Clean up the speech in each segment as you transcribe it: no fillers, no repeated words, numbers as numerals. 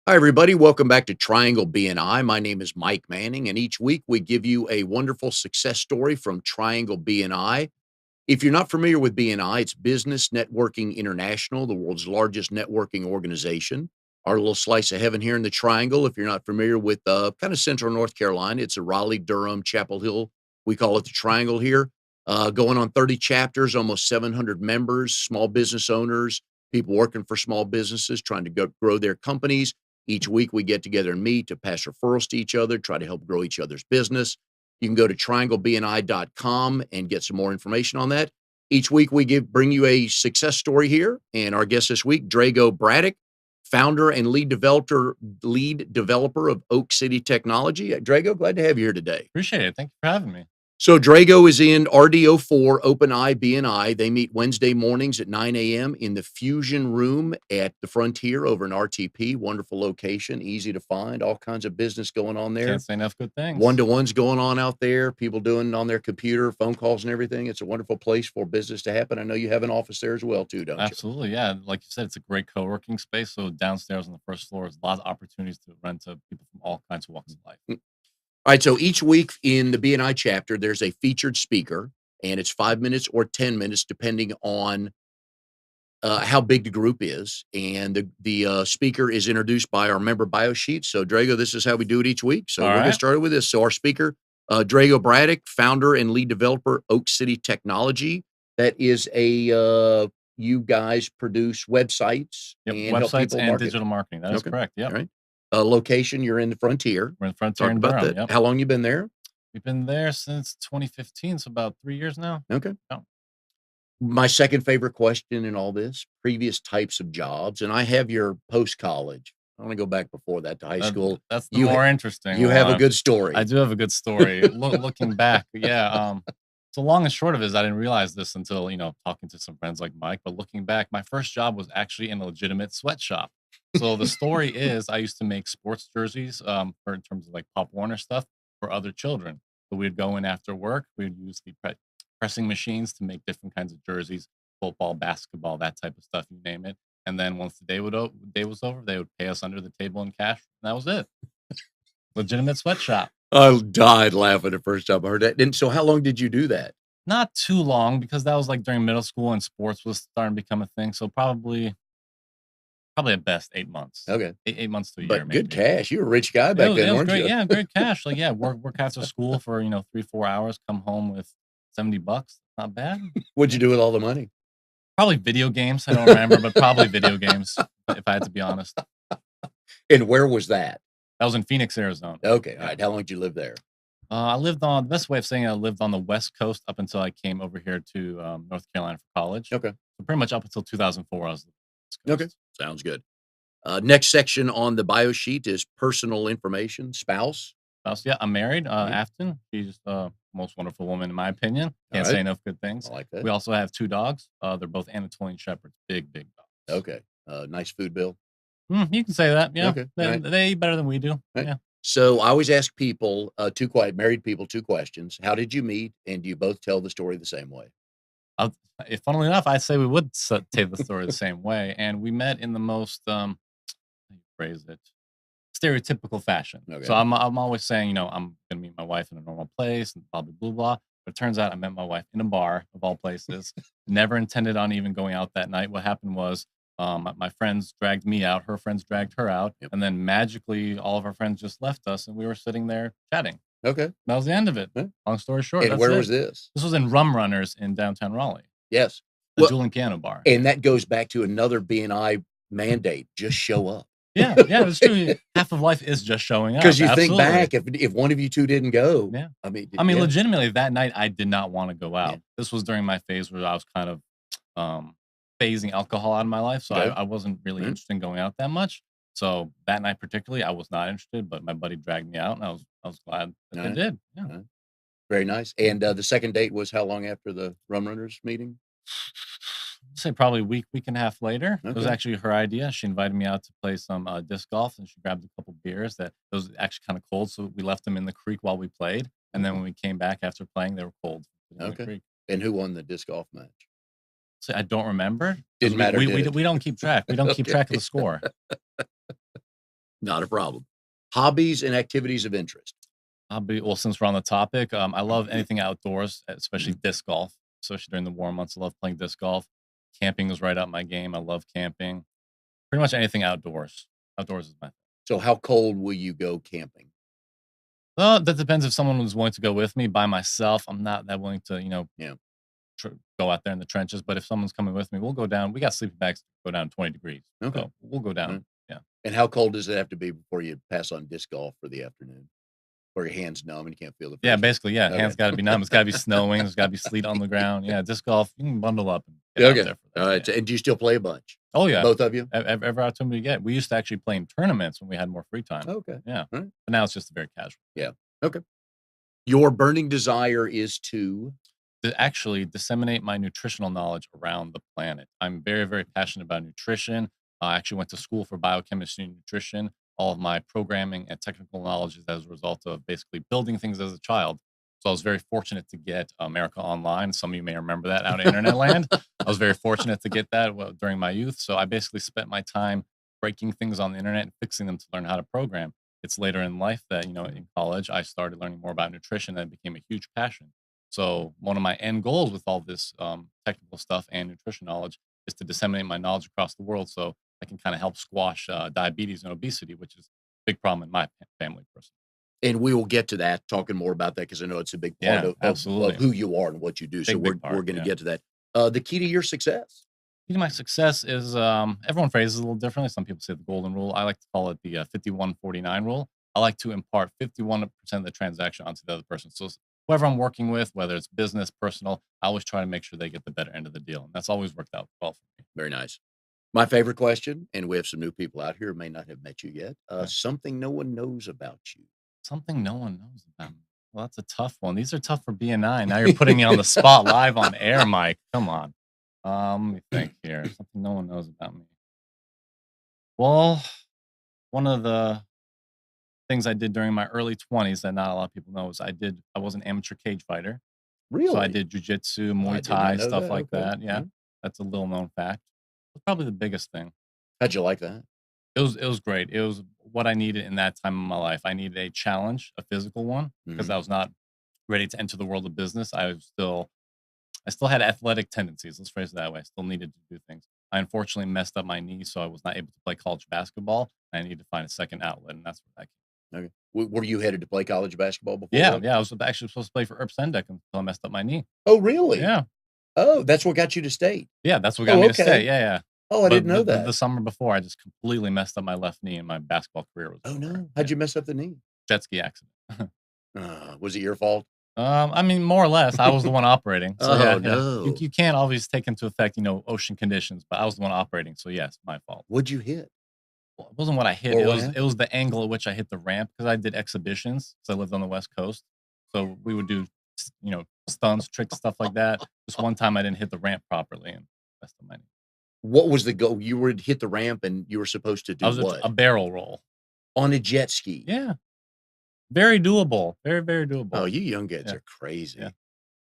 Hi, everybody. Welcome back to Triangle BNI. My name is Mike Manning, and each week we give you a wonderful success story from Triangle BNI. If you're not familiar with BNI, it's Business Networking International, the world's largest networking organization. Our little slice of heaven here in the Triangle, if you're not familiar with kind of central North Carolina, it's a Raleigh, Durham, Chapel Hill. We call it the Triangle here. Going on 30 chapters, almost 700 members, small business owners, people working for small businesses, trying to grow their companies. Each week we get together and meet to pass referrals to each other, try to help grow each other's business. You can go to trianglebni.com and get some more information on that. Each week we bring you a success story here, and our guest this week, Drago Bratic, founder and lead developer of Oak City Technology. Drago, glad to have you here today. Appreciate it. Thank you for having me. So Drago is in RDO4 OpenEye BNI. They meet Wednesday mornings at 9 a.m. in the Fusion Room at the Frontier over in RTP. Wonderful location, easy to find, all kinds of business going on there. Can't say enough good things. One-to-ones going on out there, people doing on their computer, phone calls and everything. It's a wonderful place for business to happen. I know you have an office there as well too, don't you? Absolutely. Yeah. Like you said, it's a great co-working space. So downstairs on the first floor is a lot of opportunities to rent to people from all kinds of walks of life. All right, so each week in the BNI chapter, there's a featured speaker, and it's 5 minutes or 10 minutes, depending on how big the group is. And the speaker is introduced by our member bio sheet. So, Drago, this is how we do it each week. So, All we'll get right. started with this. So, our speaker, Drago Bratic, founder and lead developer, Oak City Technology. That is you guys produce websites Yep. and help Websites people and market. digital marketing. That is Okay. correct. Yep. All right. Location, you're in the Frontier. We're in the Frontier Talk in about Durham. that. Yep. How long you been there? We've been there since 2015. So about 3 years now. Okay. Oh. My second favorite question in all this, previous types of jobs, and I have your post-college. I want to go back before that to high school. That's the You more interesting you have a one. good story. I do have a good story. Looking back, yeah. So long and short of it is I didn't realize this until, talking to some friends like Mike. But looking back, my first job was actually in a legitimate sweatshop. So the story is I used to make sports jerseys for in terms of like Pop Warner stuff for other children. So we'd go in after work. We'd use the pressing machines to make different kinds of jerseys, football, basketball, that type of stuff, you name it. And then once the day was over, they would pay us under the table in cash. And that was it. Legitimate sweatshop. I died laughing the first time I heard that. And so how long did you do that? Not too long because that was like during middle school and sports was starting to become a thing. So probably at best 8 months. Okay. 8 months to a year. But good Maybe. cash. You were a rich guy back then, It was weren't great. you? Yeah, great cash. Like, yeah, work after school for 3-4 hours, come home with $70. Not bad. What'd you do with all the money? Probably video games. I don't remember, but probably video games, if I had to be honest. And where was that? That was in Phoenix, Arizona. Okay. All Yeah. right. How long did you live there? I lived on the best way of saying it, I lived on the West Coast up until I came over here to North Carolina for college. Okay. So pretty much up until 2004, I was on the West Okay. Coast. Sounds good. Next section on the bio sheet is personal information, spouse. Yeah, I'm married. Right. Afton. She's the most wonderful woman in my opinion. Can't right. say enough good things. I like that. We also have 2 dogs. They're both Anatolian Shepherds. Big dogs. Okay. Nice food bill. You can say that. Yeah. Okay. They, All right. they eat better than we do. Right. Yeah. So I always ask people, married people, 2 questions. How did you meet? And do you both tell the story the same way? Funnily enough, I'd say we would tell the story the same way. And we met in the most, how do you phrase it? Stereotypical fashion. Okay. So I'm always saying, I'm gonna meet my wife in a normal place and blah blah blah blah. But it turns out I met my wife in a bar of all places. Never intended on even going out that night. What happened was my friends dragged me out, her friends dragged her out, Yep. and then magically all of our friends just left us and we were sitting there chatting. Okay. That was the end of it. Yeah. Long story short. And that's where it. was this? This was in Rum Runners in downtown Raleigh. Yes. The Well, Jewel and Piano Bar. and that goes back to another BNI mandate. Just show up. Yeah, that's true. Half of life is just showing up. Because you think Absolutely. back, if one of you 2 didn't go, Yeah. I mean, I mean, yeah. legitimately, that night I did not want to go out. Yeah. This was during my phase where I was kind of phasing alcohol out of my life, so Okay. I wasn't really Mhm. interested in going out that much. So that night particularly, I was not interested, but my buddy dragged me out, and I was glad that they Alright. did. Yeah. Alright. Very nice. And the second date was how long after the Rum Runners meeting? I'd say probably a week and a half later. It was Okay. actually her idea. She invited me out to play some disc golf, and she grabbed a couple beers. That it was actually kind of cold, so we left them in the creek while we played. And then when we came back after playing, they were cold in the Okay. creek. And who won the disc golf match? So I don't remember. 'Cause Didn't matter, We, did we, it? we don't keep track. We don't keep track of Okay. the score. Not a problem. Hobbies and activities of interest. Well, since we're on the topic, I love Mhm, anything outdoors, especially mhm. disc golf, especially during the warm months. I love playing disc golf. Camping is right up my game. I love camping. Pretty much anything outdoors. Outdoors is my So how cold will you go camping? Well, that depends if someone was willing to go with me. By myself, I'm not that willing to, Yeah. go out there in the trenches. But if someone's coming with me, we'll go down. We got sleeping bags to go down 20 degrees. Okay. So we'll go down. Alright. Yeah. And how cold does it have to be before you pass on disc golf for the afternoon? Where your hands numb and you can't feel the Yeah. friction? Basically, yeah. Okay. Hands got to be numb. It's got to be snowing. There's got to be sleet on the ground. Yeah. Disc golf, you can bundle up and get out Okay. there for that. Alright. Yeah. And do you still play a bunch? Oh, yeah. Both of you? Every opportunity we get. We used to actually play in tournaments when we had more free time. Okay. Yeah. Alright. But now it's just very casual. Yeah. Okay. Your burning desire is to To actually disseminate my nutritional knowledge around the planet. I'm very, very passionate about nutrition. I actually went to school for biochemistry and nutrition. All of my programming and technical knowledge is as a result of basically building things as a child. So I was very fortunate to get America Online. Some of you may remember that out in internet land. I was very fortunate to get that during my youth. So I basically spent my time breaking things on the internet and fixing them to learn how to program. It's later in life that, in college, I started learning more about nutrition and it became a huge passion. So one of my end goals with all this technical stuff and nutrition knowledge is to disseminate my knowledge across the world, so I can kind of help squash diabetes and obesity, which is a big problem in my family. Personally, and we will get to that, talking more about that because I know it's a big part yeah, of absolutely, who you are and what you do. So big we're part. gonna Yeah, get to that. The key to your success. key to my success is everyone phrases it a little differently. Some people say the golden rule. I like to call it the 51-49 rule. I like to impart 51% of the transaction onto the other person. So whoever I'm working with, whether it's business, personal, I always try to make sure they get the better end of the deal. And that's always worked out well for me. Very nice. My favorite question, and we have some new people out here who may not have met you yet. Okay. Something no one knows about Something no one knows about me. Well, that's a tough one. These are tough for BNI. Now you're putting me on the spot live on air, Mike. Come on. Let me you. think here. Something no one knows about me. Well, one of the things I did during my early 20s that not a lot of people know is I was an amateur cage fighter. So I Really? did jujitsu, I Muay did not Thai, know stuff that. like Okay. that. Yeah. Yeah. That's a little known fact. It's probably the biggest thing. How'd you like that? It was great. It was what I needed in that time of my life. I needed a challenge, a physical one, because Mhm. I was not ready to enter the world of business. I still had athletic tendencies. Let's phrase it that way. I still needed to do things. I unfortunately messed up my knee, so I was not able to play college basketball. I needed to find a second outlet, and that's where that came. Okay. Were you headed to play college basketball before Yeah, that? yeah. I was actually supposed to play for Erp Sendek until I messed up my knee. Oh, really? Yeah, Oh, that's what got you to state. yeah. That's what got Oh, me to stay. okay. Yeah, yeah. Oh, I didn't But know the that. summer before, I just completely messed up my left knee, and my basketball career was Oh, over. no. How'd Yeah, you mess up the knee? jet ski accident. Was it your fault? I mean, more or less, I was the one operating. So Oh, yeah, yeah. You no. you can't always take into effect, ocean conditions, but I was the one operating. So yes, my fault. What'd you hit? Well, it wasn't what I hit. Or It what was happened? it was the angle at which I hit the ramp because I did exhibitions. So I lived on the West Coast. So we would do stunts, tricks, stuff like that. Just one time I didn't hit the ramp properly and messed up my knee. What was the goal? You were to hit the ramp and you were supposed to I do was a what? barrel roll. On a jet ski. Yeah. Very doable. Very, very Oh, doable. you young kids Yeah. are Yeah. crazy.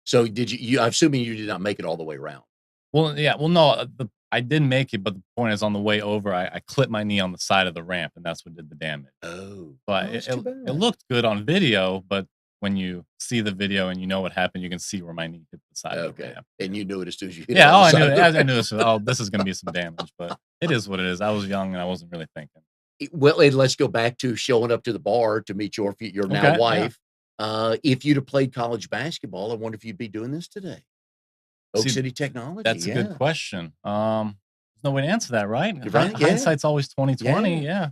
So did I'm assuming you did not make it all the way around. Well, yeah. Well, no, I did make it, but the point is on the way over, I clipped my knee on the side of the ramp, and that's what did the damage. Oh. But Oh, it, that's it, too it bad. looked good on video, but when you see the video and you know what happened, you can see where my knee hit the side of the Okay. ramp. And Yeah. you knew it as soon as you hit it Yeah. on Oh, the I knew side it. of the I ramp. knew this. Oh, this is going to be some damage, but it is what it is. I was young and I wasn't really thinking. Well, and let's go back to showing up to the bar to meet your now Okay. Yeah. wife. If you'd have played college basketball, I wonder if you'd be doing this today. Oak See, City Technology, that's a good yeah. question. There's no way to answer that, right? You're right, yeah, Hindsight's always 2020. yeah. Yeah.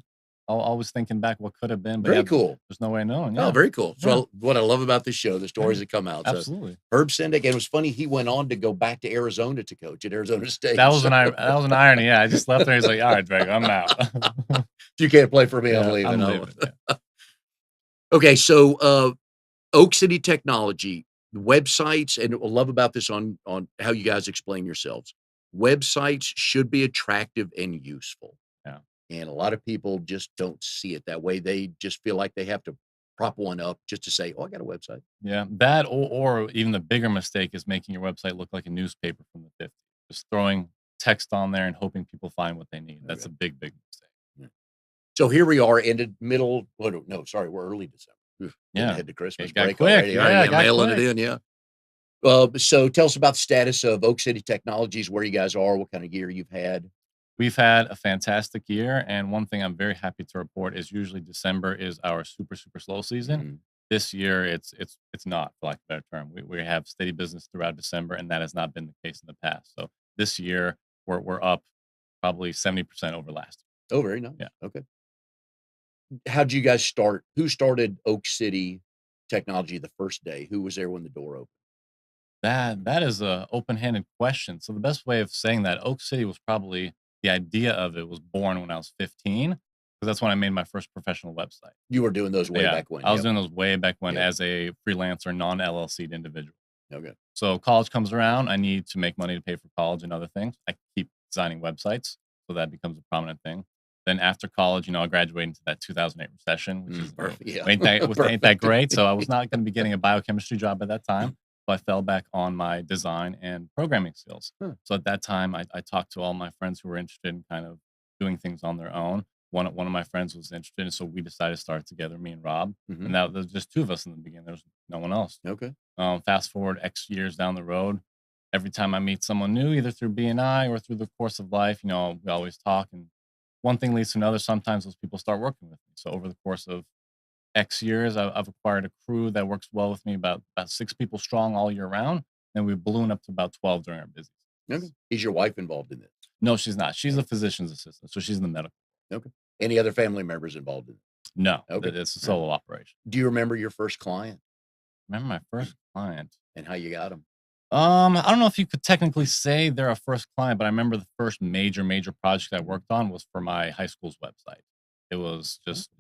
Always thinking back what could have been, but Very yeah, cool. there's no way of knowing. Oh, Yeah. very cool. Yeah. So what I love about this show, the Yeah. stories that come out. So Absolutely. Herb Sendek, and it was funny, he went on to go back to Arizona to coach at Arizona That State. was So that was an irony. Yeah. I just left there. He's like, all right, Drago, I'm out. if you can't play for me, I'm Yeah. leaving. I'm leaving. Yeah. Okay, so Oak City Technology, websites, and I love about this on how you guys explain yourselves. Websites should be attractive and useful. Yeah. And a lot of people just don't see it that way. They just feel like they have to prop one up just to say, "Oh, I got a website." Yeah. That or even the bigger mistake is making your website look like a newspaper from the 50s. Just throwing text on there and hoping people find what they need. That's Okay. a big, big mistake. Yeah. So here we are in the middle. Oh, no, sorry, we're early December. Oof, getting Yeah. ahead to Christmas It got break quick. already. All right, Yeah, it yeah, got mailing it quick. in. Yeah. So tell us about the status of Oak City Technologies, where you guys are, what kind of gear you've had. We've had a fantastic year, and one thing I'm very happy to report is usually December is our super, super slow season. Mhm. This year, it's not, for lack of a better term. We have steady business throughout December, and that has not been the case in the past. So this year, we're up probably 70% over last Oh, very nice. year. Okay. How'd you guys start? Who started Oak City Technology the first day? Who was there when the door opened? That is a open-handed question. So the best way of saying that, Oak City was probably the idea of it was born when I was 15, because that's when I made my first professional website. You were doing those way Yeah, back when. I was Yep. doing those way back when Yep. as a freelancer, non-LLC'd individual. Okay. So college comes around, I need to make money to pay for college and other things. I keep designing websites, so that becomes a prominent thing. Then after college, I graduated into that 2008 recession, which is, Perfect. Yeah. ain't that Perfect. great. So I was not going to be getting a biochemistry job at that time. So I fell back on my design and programming skills. Huh. So at that time, I talked to all my friends who were interested in kind of doing things on their own. One of my friends was interested, and so we decided to start together, me and Rob. Mhm. And that there was just two of us in the beginning. There was no one else. Okay. Fast forward X years down the road, every time I meet someone new, either through BNI or through the course of life, we always talk, and one thing leads to another. Sometimes those people start working with me. So over the course of X years, I've acquired a crew that works well with me, about 6 people strong all year round, and we balloon up to about 12 during our busy Okay. seasons. Is your wife involved in this? No, she's not. She's a Okay. physician's assistant, so she's in the medical. Okay. Any other family members involved in it? No, Okay. it's a All right. solo operation. Do you remember your first client Remember my first client? and how you got them? I don't know if you could technically say they're a first client, but I remember the first major project I worked on was for my high school's website. It was just,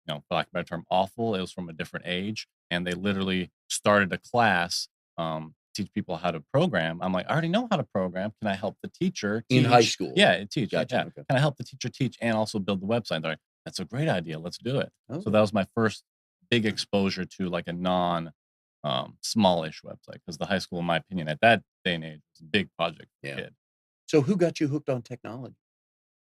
for lack of a better term, awful. It was from a different age, and they literally started a class, teach people how to program. I'm like, I already know how to program. Can I help the teacher In high teach? school? Yeah, teach. Yeah. Gotcha. Okay. Can I help the teacher teach and also build the website? They're like, that's a great idea. Let's do it. So Okay. that was my first big exposure to like a smallish website, because the high school, in my opinion, at that day and age, was a big project for a Yeah. kid. So who got you hooked on technology?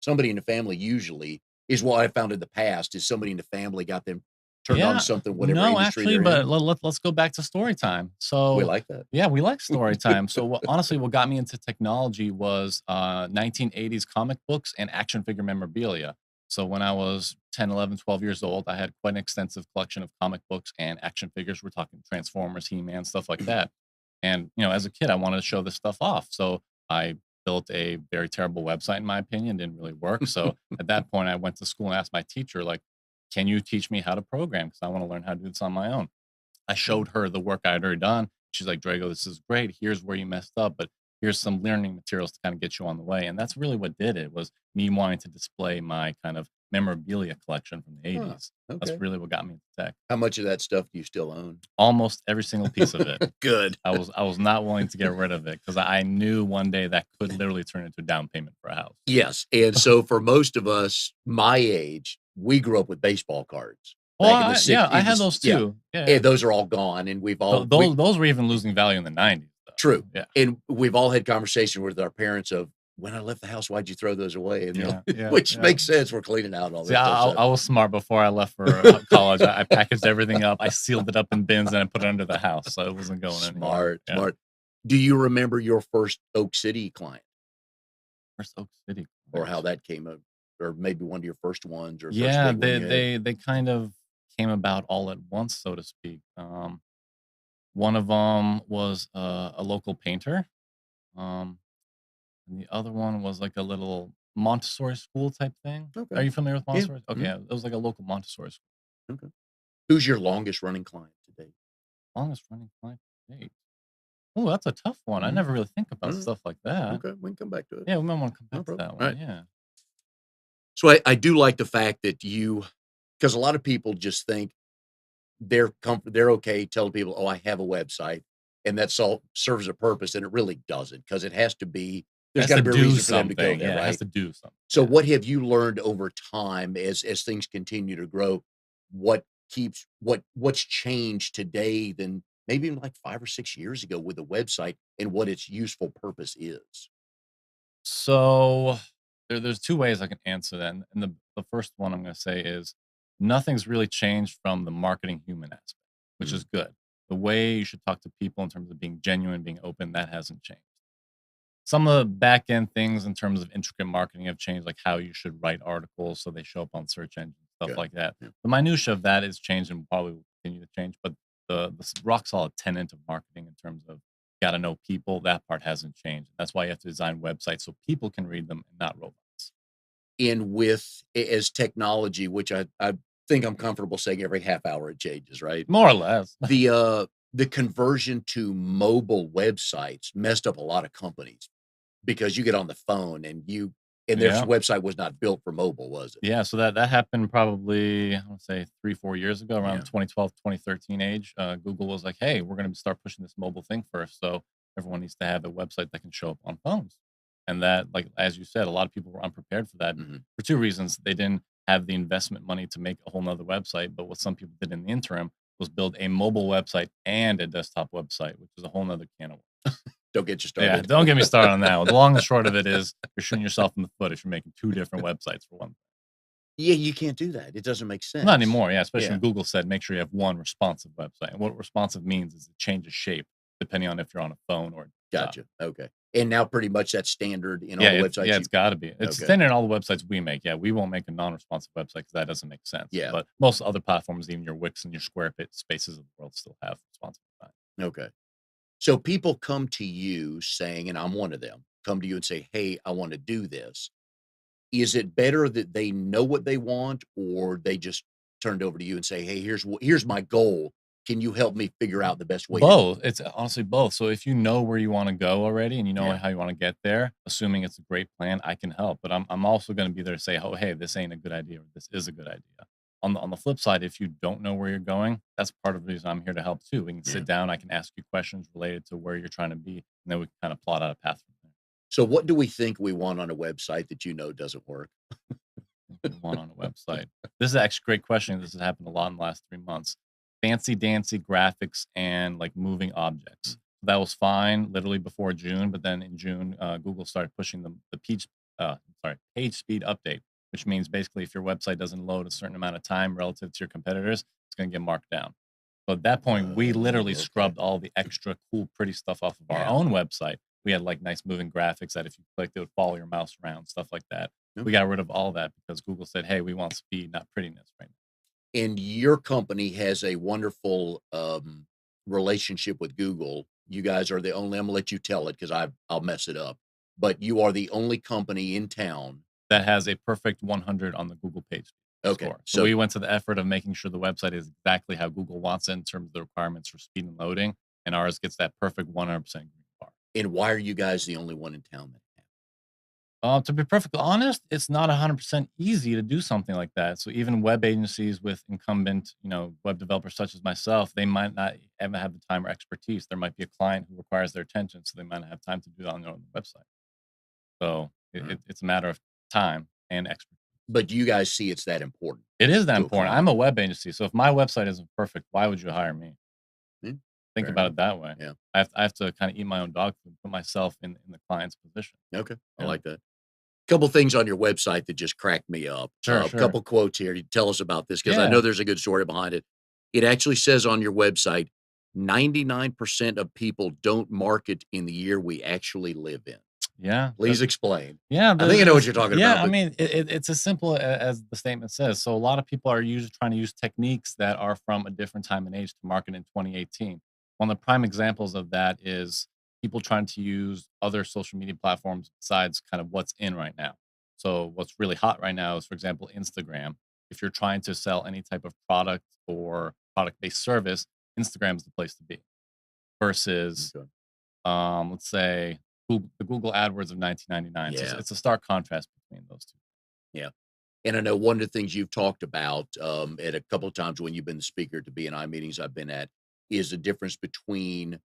Somebody in the family usually is what I found in the past is somebody in the family got them turned on to Yeah, something, whatever no, industry actually, they're but in. let's go back to story time. We So, like that. yeah, we like story time. So, honestly, what got me into technology was 1980s comic books and action figure memorabilia. So, when I was 10, 11, 12 years old, I had quite an extensive collection of comic books and action figures. We're talking Transformers, He-Man, stuff like that. And, as a kid, I wanted to show this stuff off. So, I built a very terrible website, in my opinion, didn't really work. So, at that point, I went to school and asked my teacher, like, can you teach me how to program? Because I want to learn how to do this on my own. I showed her the work I had already done. She's like, Drago, this is great. Here's where you messed up, but here's some learning materials to kind of get you on the way. And that's really what did it, was me wanting to display my kind of memorabilia collection from the Huh. 80s. That's Okay. really what got me into tech. How much of that stuff do you still own? Almost every single piece of it. Good. I was not willing to get rid of it because I knew one day that could literally turn into a down payment for a house. Yes, and so for most of us my age, we grew up with baseball cards Well, back in the yeah, I had 60s. those Yeah, too. Yeah, yeah. and those are all gone, and we've all we Those were even losing value in the 90s, though. true, Yeah. and we've all had conversation with our parents of, "When I left the house, why'd you throw those away?" And, Yeah, yeah, which yeah. makes sense, we're cleaning out all See, this stuff, so I was smart before I left for college. I packaged everything up, I sealed it up in bins, and I put it under the house, so it wasn't going anywhere. smart, Yeah. smart. Do you remember your first Oak City client Where's Oak City? or how that came up, or maybe one of your first ones or first Yeah, big one they you had? they kind of came about all at once, so to speak. One of them was a local painter, um, and the other one was like a little Montessori school type thing. Are Okay. you familiar with Yeah. Montessori? Okay, Mhm. yeah, it was like a local Montessori school. Okay. Who's your longest running client to date? Longest running client to date. Oh, that's a tough one. I Mhm. never really think about Alright. stuff like that. Okay, we can come back to it. Yeah, we might want to come No back to problem. that one. Alright. Yeah. So I do like the fact that because a lot of people just think they're okay telling people, "Oh, I have a website," and that's all serves a purpose, and it really doesn't because it has to be It there's has to gotta be a do reason for them to go something. there, Yeah, it has right? to do something. So Yeah. what have you learned over time as things continue to grow? What what's changed today than maybe even like 5 or 6 years ago with the website and what its useful purpose is? So there's two ways I can answer that. And the first one I'm going to say is nothing's really changed from the marketing human aspect, which Mm, is good. The way you should talk to people in terms of being genuine, being open, that hasn't changed. Some of the back end things in terms of intricate marketing have changed, like how you should write articles so they show up on search engines, stuff okay. like that. Yeah. The minutia of that is changed and probably will continue to change. But the rock solid tenet of marketing in terms of got to know people, that part hasn't changed. That's why you have to design websites so people can read them and not robots. And with as technology, which I think I'm comfortable saying every half hour it changes, right? More or less. The conversion to mobile websites messed up a lot of companies because you get on the phone and their Yeah. website was not built for mobile, was it? Yeah, so that happened probably, I want to say 3, 4 years ago, around Yeah. 2012, 2013 age. Google was like, "Hey, we're gonna start pushing this mobile thing first, so everyone needs to have a website that can show up on phones." And that, like, as you said, a lot of people were unprepared for that Mhm. for 2 reasons. They didn't have the investment money to make a whole 'nother website, but what some people did in the interim was build a mobile website and a desktop website, which is a whole 'nother can of worms. Don't get you Yeah, started. don't get me started on that one. The long and short of it is you're shooting yourself in the foot if you're making 2 different websites for one. Yeah, you can't do that. It doesn't make Not sense. anymore, yeah, especially Yeah, when Google said, "Make sure you have one responsive website." And what responsive means is it changes shape depending on if you're on a phone or a desktop. gotcha. Okay. And now pretty much that's standard in all Yeah, the yeah, websites it's you gotta be. It's okay. standard in all the websites we make. Yeah, we won't make a non-responsive website because that doesn't make sense. Yeah, But most other platforms, even your Wix and your Spaces of the world still have responsive design. okay. So people come to you saying, and I'm one of them, come to you and say, "Hey, I wanna do this." Is it better that they know what they want or they just turned over to you and say, "Hey, here's my goal. Can you help me figure out the best way to do Both. it?" It's honestly both. So if you know where you wanna go already and you know Yeah, how you wanna get there, assuming it's a great plan, I can help. But I'm also gonna be there to say, "Oh, hey, this ain't a good idea," or "This is a good idea." On the flip side, if you don't know where you're going, that's part of the reason I'm here to help too. We can yeah. sit down, I can ask you questions related to where you're trying to be, and then we can kinda plot out a path from there. So what do we think we want on a website that you know doesn't work? Think we want on a website. This is actually a great question. This has happened a lot in the last 3 months. Fancy dancy graphics and, like, moving objects. That was fine literally before June, but then in June, Google started pushing page speed update, which means basically if your website doesn't load a certain amount of time relative to your competitors, it's gonna get marked down. So at that point, we literally Oh, okay. scrubbed all the extra cool, pretty stuff off of our Yeah. own website. We had, like, nice moving graphics that if you clicked, it would follow your mouse around, stuff like that. We Okay. got rid of all that because Google said, "Hey, we want speed, not prettiness right now." And your company has a wonderful, relationship with Google. You guys are the only Imma let you tell it because I'll mess it up, but you are the only company in town. That has a perfect 100 on the Google page Okay, score. So so we went to the effort of making sure the website is exactly how Google wants it in terms of the requirements for speed and loading, and ours gets that perfect 100% green bar. and why are you guys the only one in town that have To be perfectly honest, it's not 100% easy to do something like that. So even web agencies with incumbent, web developers such as myself, they might not ever have the time or expertise. There might be a client who requires their attention, so they might not have time to do that on their own website. So Mhm. it's a matter of time and expertise. But you guys see it's that important It is that to a important. I'm client. a web agency, so if my website isn't perfect, why would you hire me? Mm, Think fair about enough. it that way. Yeah, I have to kind of eat my own dog food, put myself in the client's position. okay, I Yeah. like that. Couple things on your website that just cracked me up. Sure, A sure. couple quotes here. You tell us about this because I Yeah. know there's a good story behind it. It actually says on your website, 99% of people don't market in the year we actually live in. Yeah. Please explain. Yeah, I think I know what there's you're talking yeah, about, I but mean, it's as simple as the statement says. So a lot of people are trying to use techniques that are from a different time and age to market in 2018. One of the prime examples of that is people trying to use other social media platforms besides kind of what's in right now. So what's really hot right now is, for example, Instagram. If you're trying to sell any type of product or product-based service, Instagram is the place to be versus okay. let's say the Google AdWords of 1999. So Yeah, it's a stark contrast between those two. yeah. And I know one of the things you've talked about at a couple of times when you've been the speaker to BNI meetings I've been at is the difference between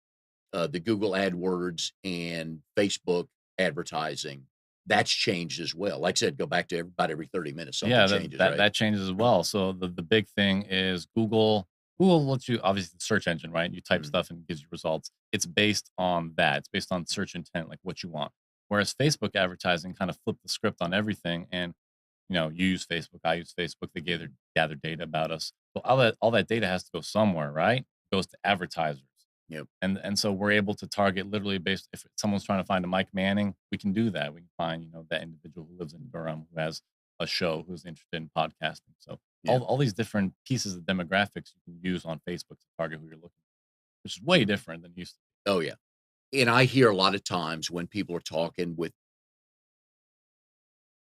the Google AdWords and Facebook advertising. That's changed as well. Like I said, go back to about every 30 minutes, something Yeah, changes, right? that changes as well. So the big thing is Google lets you, obviously, the search engine, right? You type Mhm. stuff and it gives you results. It's based on that. It's based on search intent, like what you want. Whereas Facebook advertising kind of flipped the script on everything, and you use Facebook, I use Facebook. They gather data about us. So all that data has to go somewhere, right? It goes to advertisers. Yep. And so we're able to target literally based if someone's trying to find a Mike Manning, we can do that. We can find, that individual who lives in Durham who has a show who's interested in podcasting. So Yeah. all these different pieces of demographics you can use on Facebook to target who you're looking for, which is way different than used to. Oh, yeah. And I hear a lot of times when people are talking with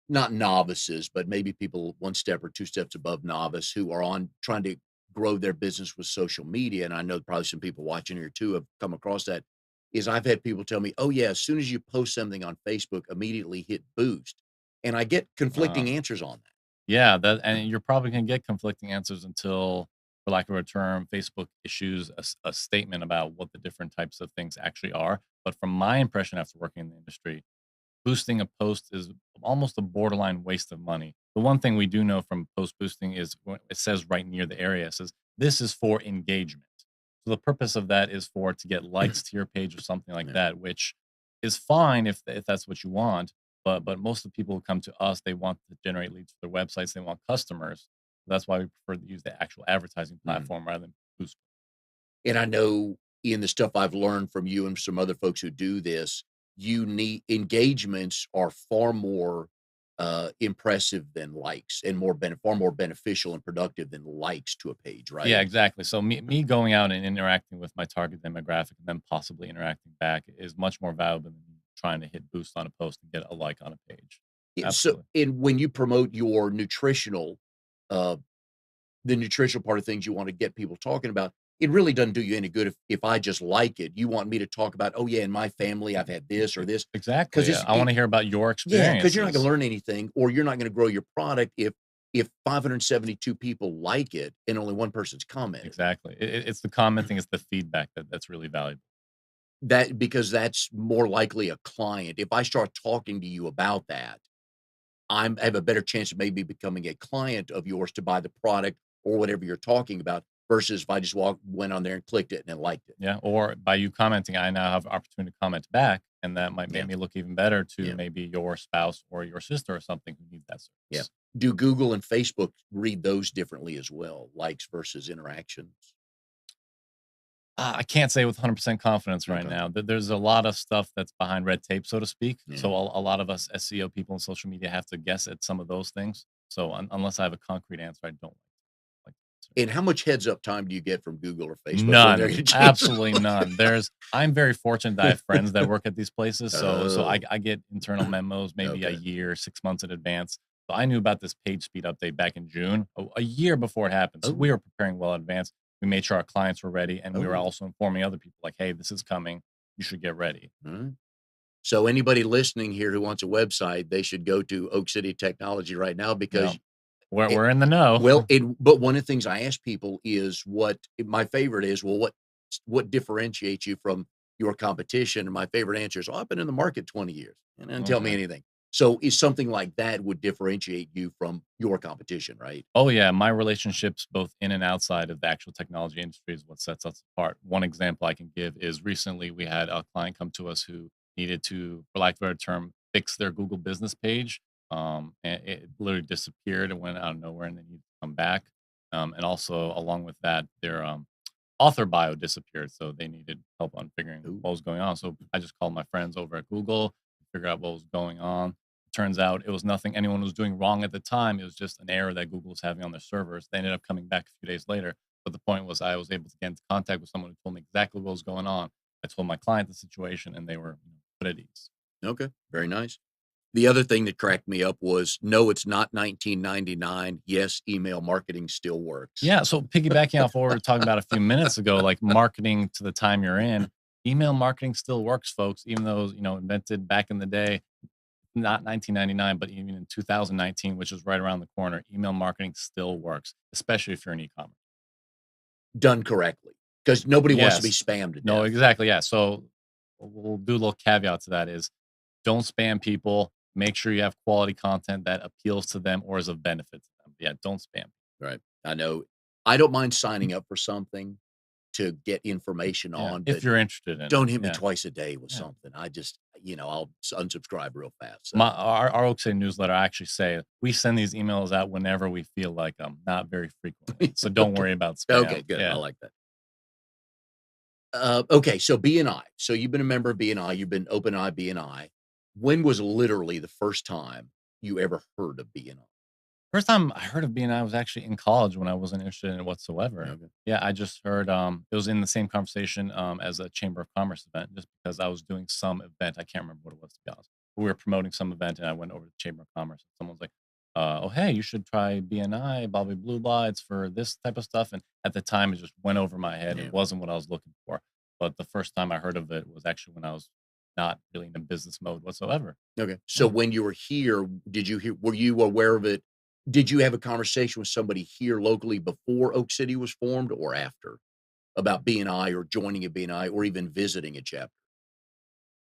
not novices, but maybe people one step or two steps above novice who are on trying to grow their business with social media. And I know probably some people watching here too have come across that. Is I've had people tell me, oh, yeah, as soon as you post something on Facebook, immediately hit boost. And I get Uh, conflicting answers on that. yeah, that and you're probably gonna get conflicting answers until, for lack of a term, Facebook issues a statement about what the different types of things actually are. But from my impression after working in the industry, boosting a post is almost a borderline waste of money. The one thing we do know from post boosting is when it says right near the area, it says this is for engagement. So the purpose of that is for to get likes to your page or something like Yeah. that, which is fine if that's what you want. But most of the people who come to us, they want to generate leads for their websites. They want customers. That's why we prefer to use the actual advertising Mhm. platform rather than boost. And I know in the stuff I've learned from you and some other folks who do this, you need engagements are far more impressive than likes and far more beneficial and productive than likes to a page, Yeah, right? exactly. So me going out and interacting with my target demographic and then possibly interacting back is much more valuable than me trying to hit boost on a post and get a like on a page. Yeah, so Absolutely. and when you promote your nutritional uh the nutritional part of things you want to get people talking about, it really doesn't do you any good if I just like it. You want me to talk about, oh yeah, in my family I've had this or this. Exactly. Because Yeah. I want to hear about your yeah, because you're not gonna experiences. learn anything or you're not gonna grow your product if 572 people like it and only one person's commented. Exactly. It's the commenting, it's the feedback that's really valuable. That because that's more likely a client. If I start talking to you about that, I have a better chance of maybe becoming a client of yours to buy the product or whatever you're talking about versus if I just went on there and clicked it and then liked it. Yeah. Or by you commenting, I now have opportunity to comment back, and that might make Yeah, me look even better to yeah, maybe your spouse or your sister or something who needs that yeah. service. Do Google and Facebook read those differently as well, likes versus interactions? I can't say with 100% confidence right Okay. now. There's a lot of stuff that's behind red tape, so to speak. Yeah. So a lot of us SEO people in social media have to guess at some of those things. So unless I have a concrete answer, I don't like to answer. And how much heads up time do you get from Google or Facebook when they're None, gonna change the absolutely none. I'm very fortunate that I have friends that work at these places. So I, Oh, I get internal memos maybe a okay. year, 6 months in advance. So I knew about this page speed update back in June, a year before it happened. So we Oh, were preparing well in advance. We made sure our clients were ready, and we were oh, also informing other people like, "Hey, this is coming. You should get ready." alright. So anybody listening here who wants a website, they should go to Oak City Technology right now Yeah, because we're it we're in the know. well, but one of the things I ask people is my favorite is, well, what differentiates you from your competition? And my favorite answer is, "Oh, I've been in the market 20 years." And it doesn't tell me Okay. anything. So is something like that would differentiate you from your competition, right? Oh yeah, my relationships both in and outside of the actual technology industry is what sets us apart. One example I can give is recently we had a client come to us who needed to, for lack of a better term, fix their Google business page. And it literally disappeared and went out of nowhere, and they needed to come back. And also along with that, their author bio disappeared, so they needed help on figuring Ooh, what was going on. So I just called my friends over at Google, figure out what was going on. Turns out it was nothing anyone was doing wrong at the time. It was just an error that Google was having on their servers. They ended up coming back a few days later. But the point was, I was able to get into contact with someone who told me exactly what was going on. I told my client the situation, and they were put at ease. okay, very nice. The other thing that cracked me up was, no, it's not 1999. Yes, email marketing still works. Yeah. So piggybacking off what we were talking about a few minutes ago, like marketing to the time you're in, email marketing still works, folks, even though, invented back in the day, not 1999, but even in 2019, which is right around the corner, email marketing still works, especially if you're in e-commerce. Done correctly, because nobody wants to be Yes. spammed to No, death. exactly. Yeah. So we'll do a little caveat to that is don't spam people. Make sure you have quality content that appeals to them or is of benefit to them. Yeah, don't spam. Right. I know. I don't mind signing up for something, to get information Yeah, on, if but you're interested in it. don't hit me Yeah, twice a day with yeah. something. I just, I'll unsubscribe real fast. So, Our Oak City newsletter, I actually say we send these emails out whenever we feel like them, not very frequently. So don't okay. worry about Okay, spam. good. I Yeah. like that. Okay, so BNI. So you've been a member of BNI. You've been OpenI BNI. When was literally the first time you ever heard of BNI? First time I heard of BNI was actually in college when I wasn't interested in it whatsoever. Okay. Yeah, I just heard it was in the same conversation as a Chamber of Commerce event, just because I was doing some event. I can't remember what it was, to be honest. We were promoting some event and I went over to the Chamber of Commerce. Someone was like, oh hey, you should try BNI, blah blah blah blah. It's for this type of stuff. And at the time it just went over my head. Yeah. It wasn't what I was looking for. But the first time I heard of it was actually when I was not really in a business mode whatsoever. Okay. So Yeah. when you were here, did you hear, were you aware of it? Did you have a conversation with somebody here locally before Oak City was formed or after about BNI or joining a BNI or even visiting a chapter?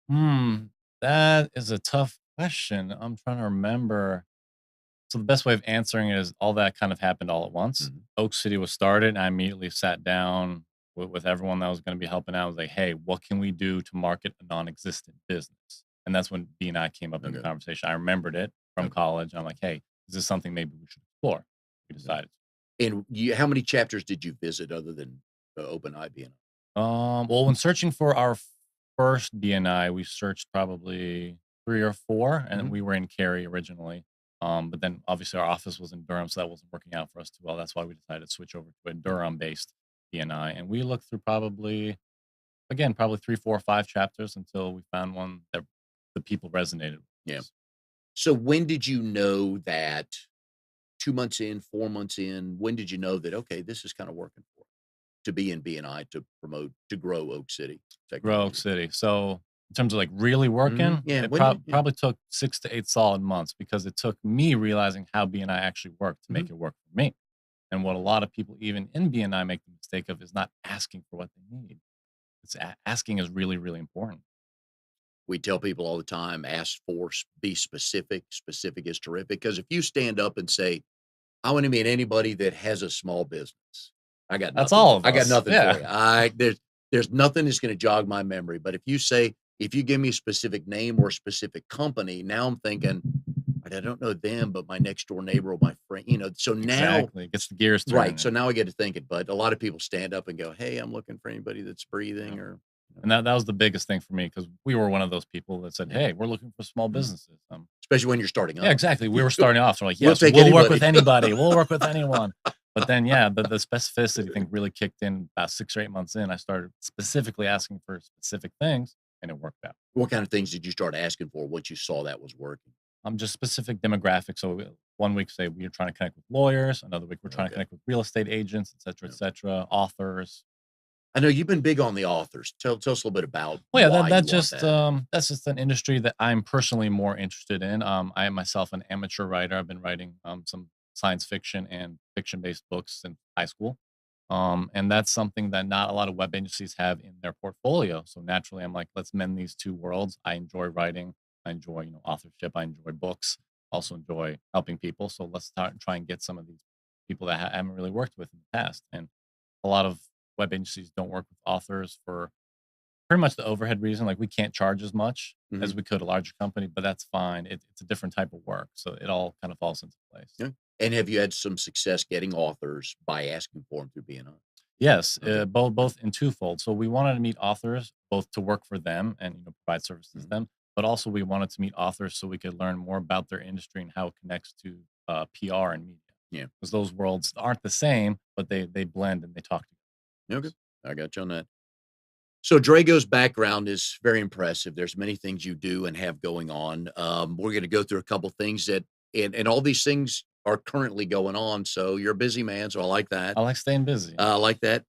Hmm, that is a tough question. I'm trying to remember. So the best way of answering it is all that kind of happened all at once. Mhm. Oak City was started, and I immediately sat down with everyone that was going to be helping out. I was like, "Hey, what can we do to market a non-existent business?" And that's when B&I came up in the Okay. conversation. I remembered it from Okay. college. I'm like, "Hey, is this something maybe we should explore?" We Okay. decided. And how many chapters did you visit other than Open IBN? Well, when searching for our first BNI, we searched probably 3 or 4, and Mhm. we were in Cary originally. But then obviously our office was in Durham, so that wasn't working out for us too well. That's why we decided to switch over to a Durham-based BNI, and we looked through probably, again, probably 3, 4, 5 chapters until we found one that the people resonated with Yeah. us. So when did you know that 2 months in, 4 months in, when did you know that, okay, this is kind of working for it, to be in BNI to promote, to grow Oak City Grove technology? City. So in terms of like really Mhm. working, Yeah. it When did yeah. probably took 6 to 8 solid months because it took me realizing how BNI actually worked to Mhm. make it work for me. And what a lot of people, even in BNI, make the mistake of is not asking for what they need. It's asking is really, really important. We tell people all the time, ask for, be specific. Specific is terrific because if you stand up and say, I want to meet anybody that has a small business. I got That's nothing. all of I got us. nothing for Yeah. you. There's nothing that's going to jog my memory. But if you say, if you give me a specific name or a specific company, now I'm thinking, I don't know them, but my next door neighbor or my friend, so now, Exactly. It gets the gears right. So turning. now I get to thinking, but a lot of people stand up and go, hey, I'm looking for anybody that's Yeah. breathing or, And that was the biggest thing for me because we were one of those people that said, yeah. "Hey, we're looking for small Mhm. businesses." Especially when you're starting Yeah, up. exactly. We were starting off, so we're like, We'll "Yes, take we'll work with anybody. anybody. We'll work with anyone." But then, yeah, the specificity thing really kicked in about 6 or 8 months in. I started specifically asking for specific things, and it worked out. What kind of things did you start asking for? What you saw that was working? Just specific demographics. So one week, say we're trying to connect with lawyers. Another week, we're trying to Okay. connect with real estate agents, et Yeah. cetera, authors. I know you've been big on the authors. Tell us a little bit about Well, yeah, why you want that. that's just an industry that I'm personally more interested in. I am myself an amateur writer. I've been writing some science fiction and fiction based books since high school. And that's something that not a lot of web agencies have in their portfolio. So naturally, I'm like, let's mend these two worlds. I enjoy writing. I enjoy, authorship. I enjoy books. Also enjoy helping people. So let's try and get some of these people that I haven't really worked with in the past. And a lot of web agencies don't work with authors for pretty much the overhead reason. Like we can't charge as much as Mhm. we could a larger company, but that's fine. It's a different type of work. So it all kind of falls into place. Yeah. And have you had some success getting authors by asking for them through BNI? Yes, Okay. Good. both in twofold. So we wanted to meet authors both to work for them and provide services to Mhm. them, but also we wanted to meet authors so we could learn more about their industry and how it connects to PR and media, Yeah. because those worlds aren't the same, but they blend and they talk together. Okay. I got you on that. So Drago's background is very impressive. There's many things you do and have going on. We're going to go through a couple things that, and all these things are currently going on. So you're a busy man. So I like that. I like staying busy. I like that.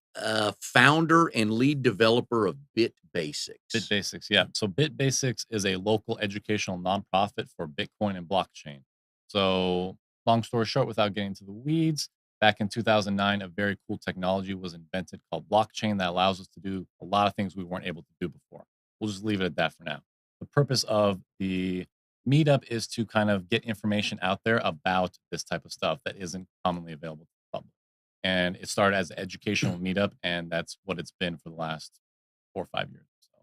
Founder and lead developer of Bit Bit Basics. Basics, yeah. So Bit Basics is a local educational nonprofit for Bitcoin and blockchain. So, long story short, without getting into the weeds, back in 2009, a very cool technology was invented called blockchain that allows us to do a lot of things we weren't able to do before. We'll just leave it at that for now. The purpose of the meetup is to kind of get information out there about this type of stuff that isn't commonly available to the public. and it started as an educational meetup, and that's what it's been for the last 4 or 5 years. So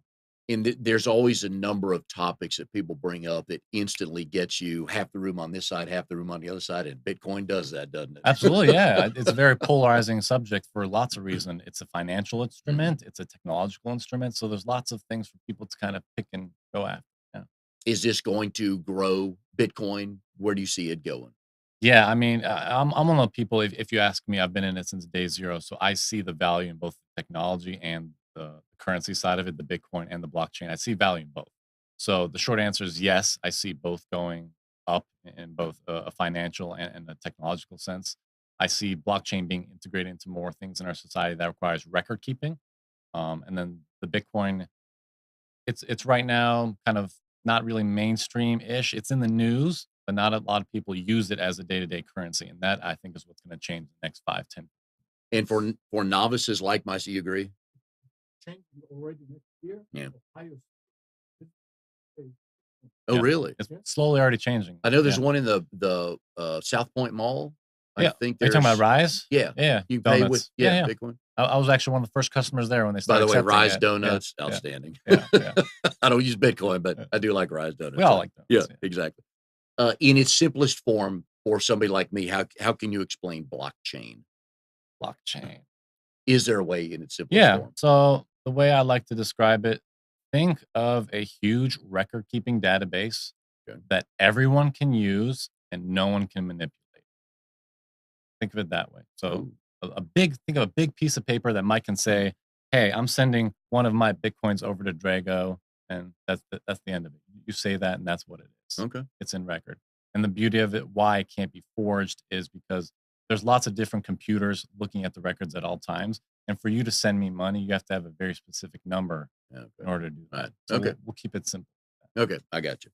And there's always a number of topics that people bring up that instantly gets you half the room on this side, half the room on the other side, and Bitcoin does that, doesn't absolutely, it? yeah, it's a very polarizing subject for lots of reasons. It's a financial Mhm. instrument, it's a technological instrument, so there's lots of things for people to kind of pick and go after. Yeah. Is this going to grow Bitcoin? Where do you see it going? Yeah, I mean, I'm one of the people. If you ask me, I've been in it since day zero, so I see the value in both the technology and the currency side of it, the Bitcoin and the blockchain. I see value in both. So the short answer is yes. I see both going up in both a financial and a technological sense. I see blockchain being integrated into more things in our society that requires record keeping, and then the Bitcoin. It's right now kind of not really mainstream-ish. It's in the news, but not a lot of people use it as a day-to-day currency, and that I think is what's gonna change the next 5, 10. And for novices like myself, you agree? Changing already next year. Yeah. The highest. Oh, Yeah. really? It's slowly already changing. I know there's Yeah. one in the South Point Mall. I Yeah. think Are you talking about there's Rise? yeah, Yeah, you can pay with donuts. Yeah, yeah. Bitcoin. I was actually one of the first customers there when they By started the way, accepting Rise it. Yeah, Donuts, yeah, outstanding. yeah, yeah, I don't use Bitcoin, but yeah. I do like Rise We Donuts. all So, like yeah, donuts, yeah. exactly. In its simplest form, for somebody like me, how can you explain blockchain? Blockchain. Is there a way in its simplest Yeah. form? So the way I like to describe it, think of a huge record keeping database Okay. that everyone can use and no one can manipulate. Think of it that way. So Oh, a big think of a big piece of paper that Mike can say, "Hey, I'm sending one of my bitcoins over to Drago," and that's the end of it. You say that, and that's what it is. okay. It's in record. And the beauty of it, why it can't be forged, is because there's lots of different computers looking at the records at all times. And for you to send me money, you have to have a very specific number in Okay. order to do All that. right. So Okay. we'll keep it simple. Okay. I got you.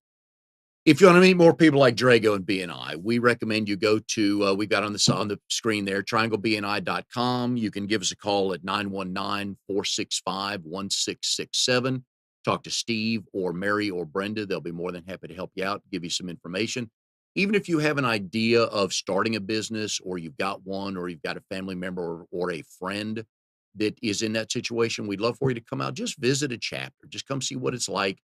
If you want to meet more people like Drago and BNI, we recommend you go to, we've got on the screen there, trianglebni.com. You can give us a call at 919-465-1667. Talk to Steve or Mary or Brenda. They'll be more than happy to help you out, give you some information. Even if you have an idea of starting a business or you've got one or you've got a family member or a friend that is in that situation, we'd love for you to come out. Just visit a chapter. Just come see what it's like.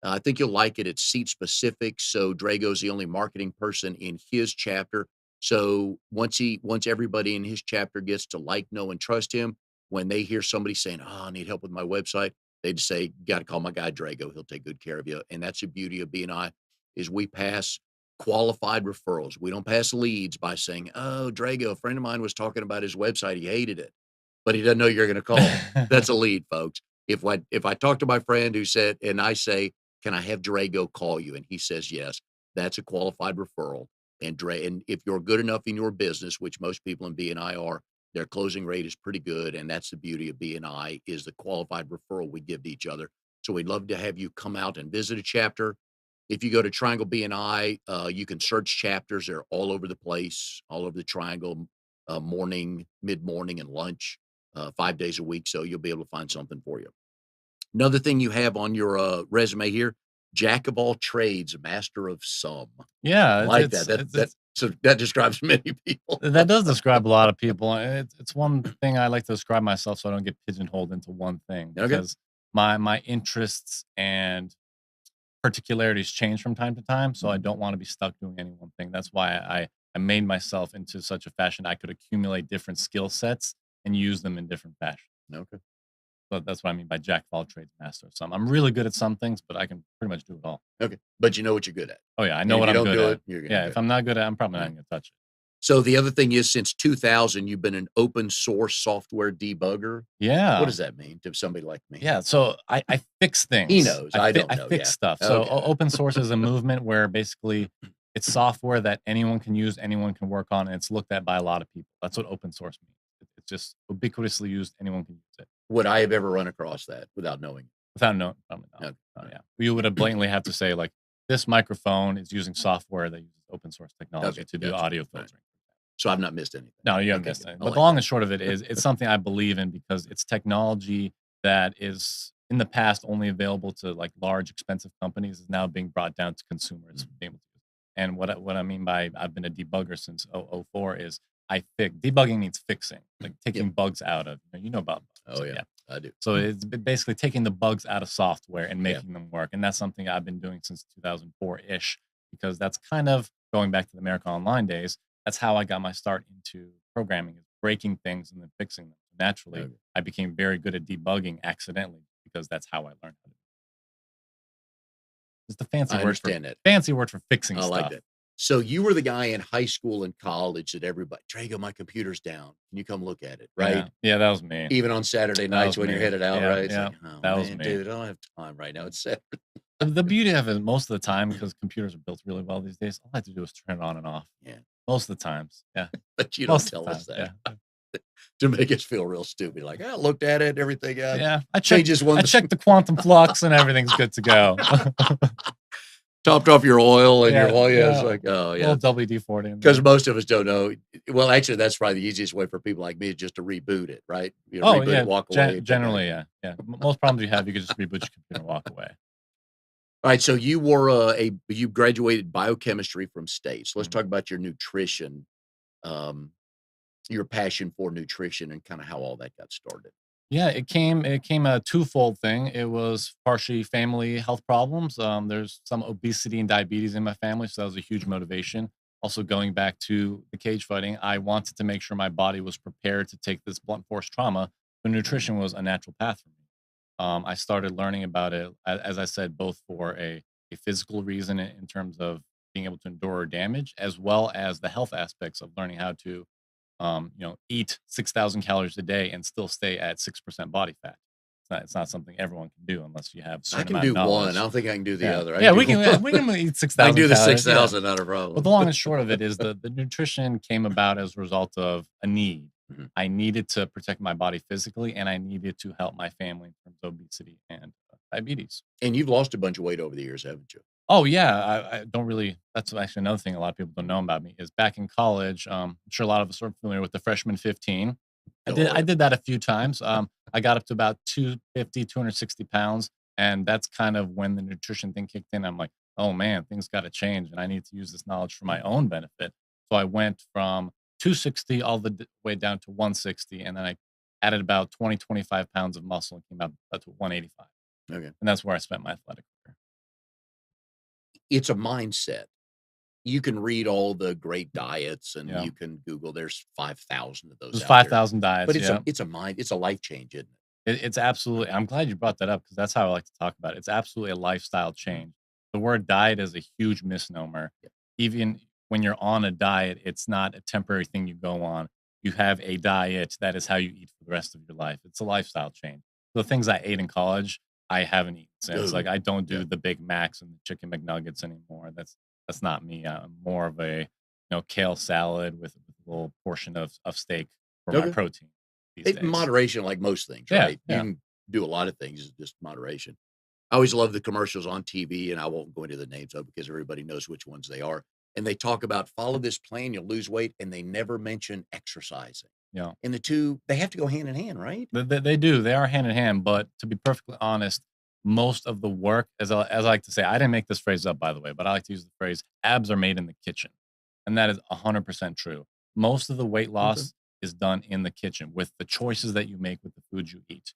I think you'll like it. It's seat specific. So Drago's the only marketing person in his chapter. So once everybody in his chapter gets to like, know, and trust him, when they hear somebody saying, "Oh, I need help with my website," they just say, "Got to call my guy Drago. He'll take good care of you." And that's the beauty of BNI is we pass qualified referrals. We don't pass leads by saying, "Oh, Drago, a friend of mine was talking about his website. He hated it," but he doesn't know you're going to call. That's a lead, folks. If I talk to my friend who said, and I say, "Can I have Drago call you?" And he says, "Yes," that's a qualified referral. And if you're good enough in your business, which most people in BNI are, their closing rate is pretty good. And that's the beauty of BNI is the qualified referral we give to each other. So we'd love to have you come out and visit a chapter. If you go to Triangle BNI, you can search chapters. They're all over the place, all over the Triangle, morning, mid morning, and lunch, 5 days a week. So you'll be able to find something for you. Another thing you have on your resume here, jack of all trades, master of some. I Yeah, like that. So that describes many people. that does describe a lot of people. And it's one thing I like to describe myself so I don't get pigeonholed into one thing Okay. because my interests and particularities change from time to time. So I Mhm. don't want to be stuck doing any one thing. That's why I made myself into such a fashion I could accumulate different skill sets and use them in different fashions. Okay. So that's what I mean by jack of all trades, master of some. I'm really good at some things, but I can pretty much do it all. Okay. But you know what you're good at. Oh yeah, I And know if what you I'm don't good do at. it, you're going to Yeah, do if it. I'm not good at, I'm probably All not right. going to touch it. So the other thing is since 2000, you've been an open source software debugger. What Yeah. does that mean to somebody like me? Yeah, so I fix He things. knows. I don't I know. fix Yeah. stuff. So Okay. open source is a movement where basically it's software that anyone can use, anyone can work on, and it's looked at by a lot of people. That's what open source means. It's just ubiquitously used. Anyone can use it Would I have ever run across that without knowing? without knowing. Probably not. Okay. Oh All right. yeah, you would have blatantly have to say like this microphone is using software that uses open source technology Okay. to do Gotcha. audio All right. filtering. So I've not missed anything. No, you haven't Okay. missed Good. anything. I But the like long that. and short of it is it's something I believe in because it's technology that is in the past only available to like large expensive companies is now being brought down to consumers Mhm. being able to use. And what I mean by I've been a debugger since 004 is I fix debugging means fixing, like Yep. taking bugs out of, you know about bugs. Oh, So, yeah. yeah. I do. So it's basically taking the bugs out of software and Yeah. making them work. And that's something I've been doing since 2004-ish, because that's kind of going back to the America Online days. That's how I got my start into programming, is breaking things and then fixing them. Naturally, Okay. I became very good at debugging accidentally because that's how I learned how to. It's the I understand that. fancy word for fixing I like stuff. that. So you were the guy in high school and college that everybody, Drago, my computer's down. Can you come look at it? Yeah. Right. Yeah, that was me. Even on Saturday That nights was when you're me. headed out, Yeah, right? It's yeah, like, oh that was man, me. dude, I don't have time right now. Yeah. It's Saturday. The beauty of it most of the time, because computers are built really well these days, all I have to do is turn it on and off. Yeah. Most of the times. Yeah. But you don't Most of tell the us times. Yeah. that to make us feel real stupid. Like, I looked at it, everything Yeah. changes I one checked the quantum flux and everything's good to go. topped off your oil and your Yeah. oil. Yeah. It's Yeah. like, oh yeah. Little WD-40 in Because there. most of us don't know. Well, actually, that's probably the easiest way for people like me is just to reboot it, right? Oh, Reboot yeah. it, walk away, come back. Generally, yeah. Yeah. Most problems you have, you could just reboot your computer and walk away. All right, so you were you graduated biochemistry from state. So let's Mhm. talk about your nutrition, um, your passion for nutrition, and kind of how all that got started. Yeah, it came a twofold thing. It was partially family health problems. There's some obesity and diabetes in my family, so that was a huge motivation. Also, going back to the cage fighting, I wanted to make sure my body was prepared to take this blunt force trauma. So nutrition was a natural path for me. I started learning about it, as I said, both for a physical reason in terms of being able to endure damage, as well as the health aspects of learning how to eat 6,000 calories a day and still stay at 6% body fat. It's not something everyone can do unless you have a I certain can amount of do one. I knowledge. don't think I can do the Yeah. other. I Yeah, can we do can we can eat I can 6,000 do the calories. Yeah. 6,000, not a But the problem. long and short of it is the nutrition came about as a result of a need. Mhm. I needed to protect my body physically, and I needed to help my family in terms of obesity and diabetes. And you've lost a bunch of weight over the years, haven't you? Oh yeah, I don't really. That's actually another thing a lot of people don't know about me is back in college. I'm sure a lot of us are familiar with the freshman 15. Oh I yeah. did that a few times. I got up to about 250, 260 pounds, and that's kind of when the nutrition thing kicked in. I'm like, oh man, things got to change, and I need to use this knowledge for my own benefit. So I went from 260 all the way down to 160, and then I added about 20, 25 pounds of muscle and came out to 185, Okay. and that's where I spent my athletic career. It's a mindset. You can read all the great diets and Yeah. you can Google, there's 5,000 of those There's out there. 5,000 But diets, yeah. it's a life change, isn't it? It's absolutely I'm glad you brought that up because that's how I like to talk about it. It's absolutely a lifestyle Mhm. change. The word diet is a huge misnomer. Yeah. Even when you're on a diet, it's not a temporary thing you go on. You have a diet that is how you eat for the rest of your life. It's a lifestyle change. The things I ate in college, I haven't eaten since. Like Ooh, I don't yeah. do the Big Macs and the chicken McNuggets anymore. That's not me. I'm more of a kale salad with a little portion of steak for my Okay. protein these days. Moderation, like most things, Yeah, right? You yeah. can do a lot of things, it's just moderation. I always love the commercials on TV, and I won't go into the names of because everybody knows which ones they are. And they talk about follow this plan, you'll lose weight, and they never mention exercising. Yeah. And the two, they have to go hand in hand, right? They do. They are hand in hand. But to be perfectly honest, most of the work, as I like to say, I didn't make this phrase up, by the way, but I like to use the phrase abs are made in the kitchen. And that is 100% true. Most of the weight Okay. loss is done in the kitchen with the choices that you make with the food you eat.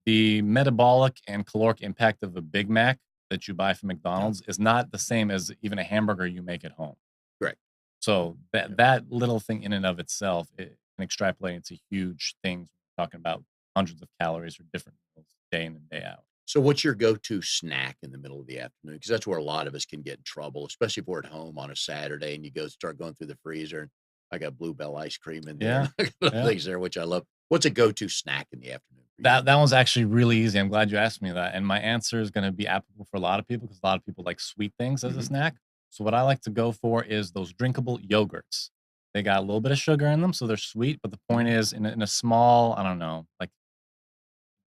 The metabolic and caloric impact of a Big Mac that you buy from Yeah. McDonald's is not the same as even a hamburger you make at home. Great. So Yeah. that little thing in and of itself, it can extrapolate into huge things. We're talking about hundreds of calories or different meals day in and day out. So what's your go-to snack in the middle of the afternoon? Because that's where a lot of us can get in trouble, especially if we're at home on a Saturday and you start going through the freezer. And I got Bluebell ice cream in there Yeah, and I got other yeah. things there, which I love. What's a go-to snack in the afternoon for you? That one's actually really easy. I'm glad you asked me that. And my answer is going to be applicable for a lot of people because a lot of people like sweet things as a Mhm. snack. So what I like to go for is those drinkable yogurts. They got a little bit of sugar in them, so they're sweet. But the point Mhm. is, in a small, I don't know, like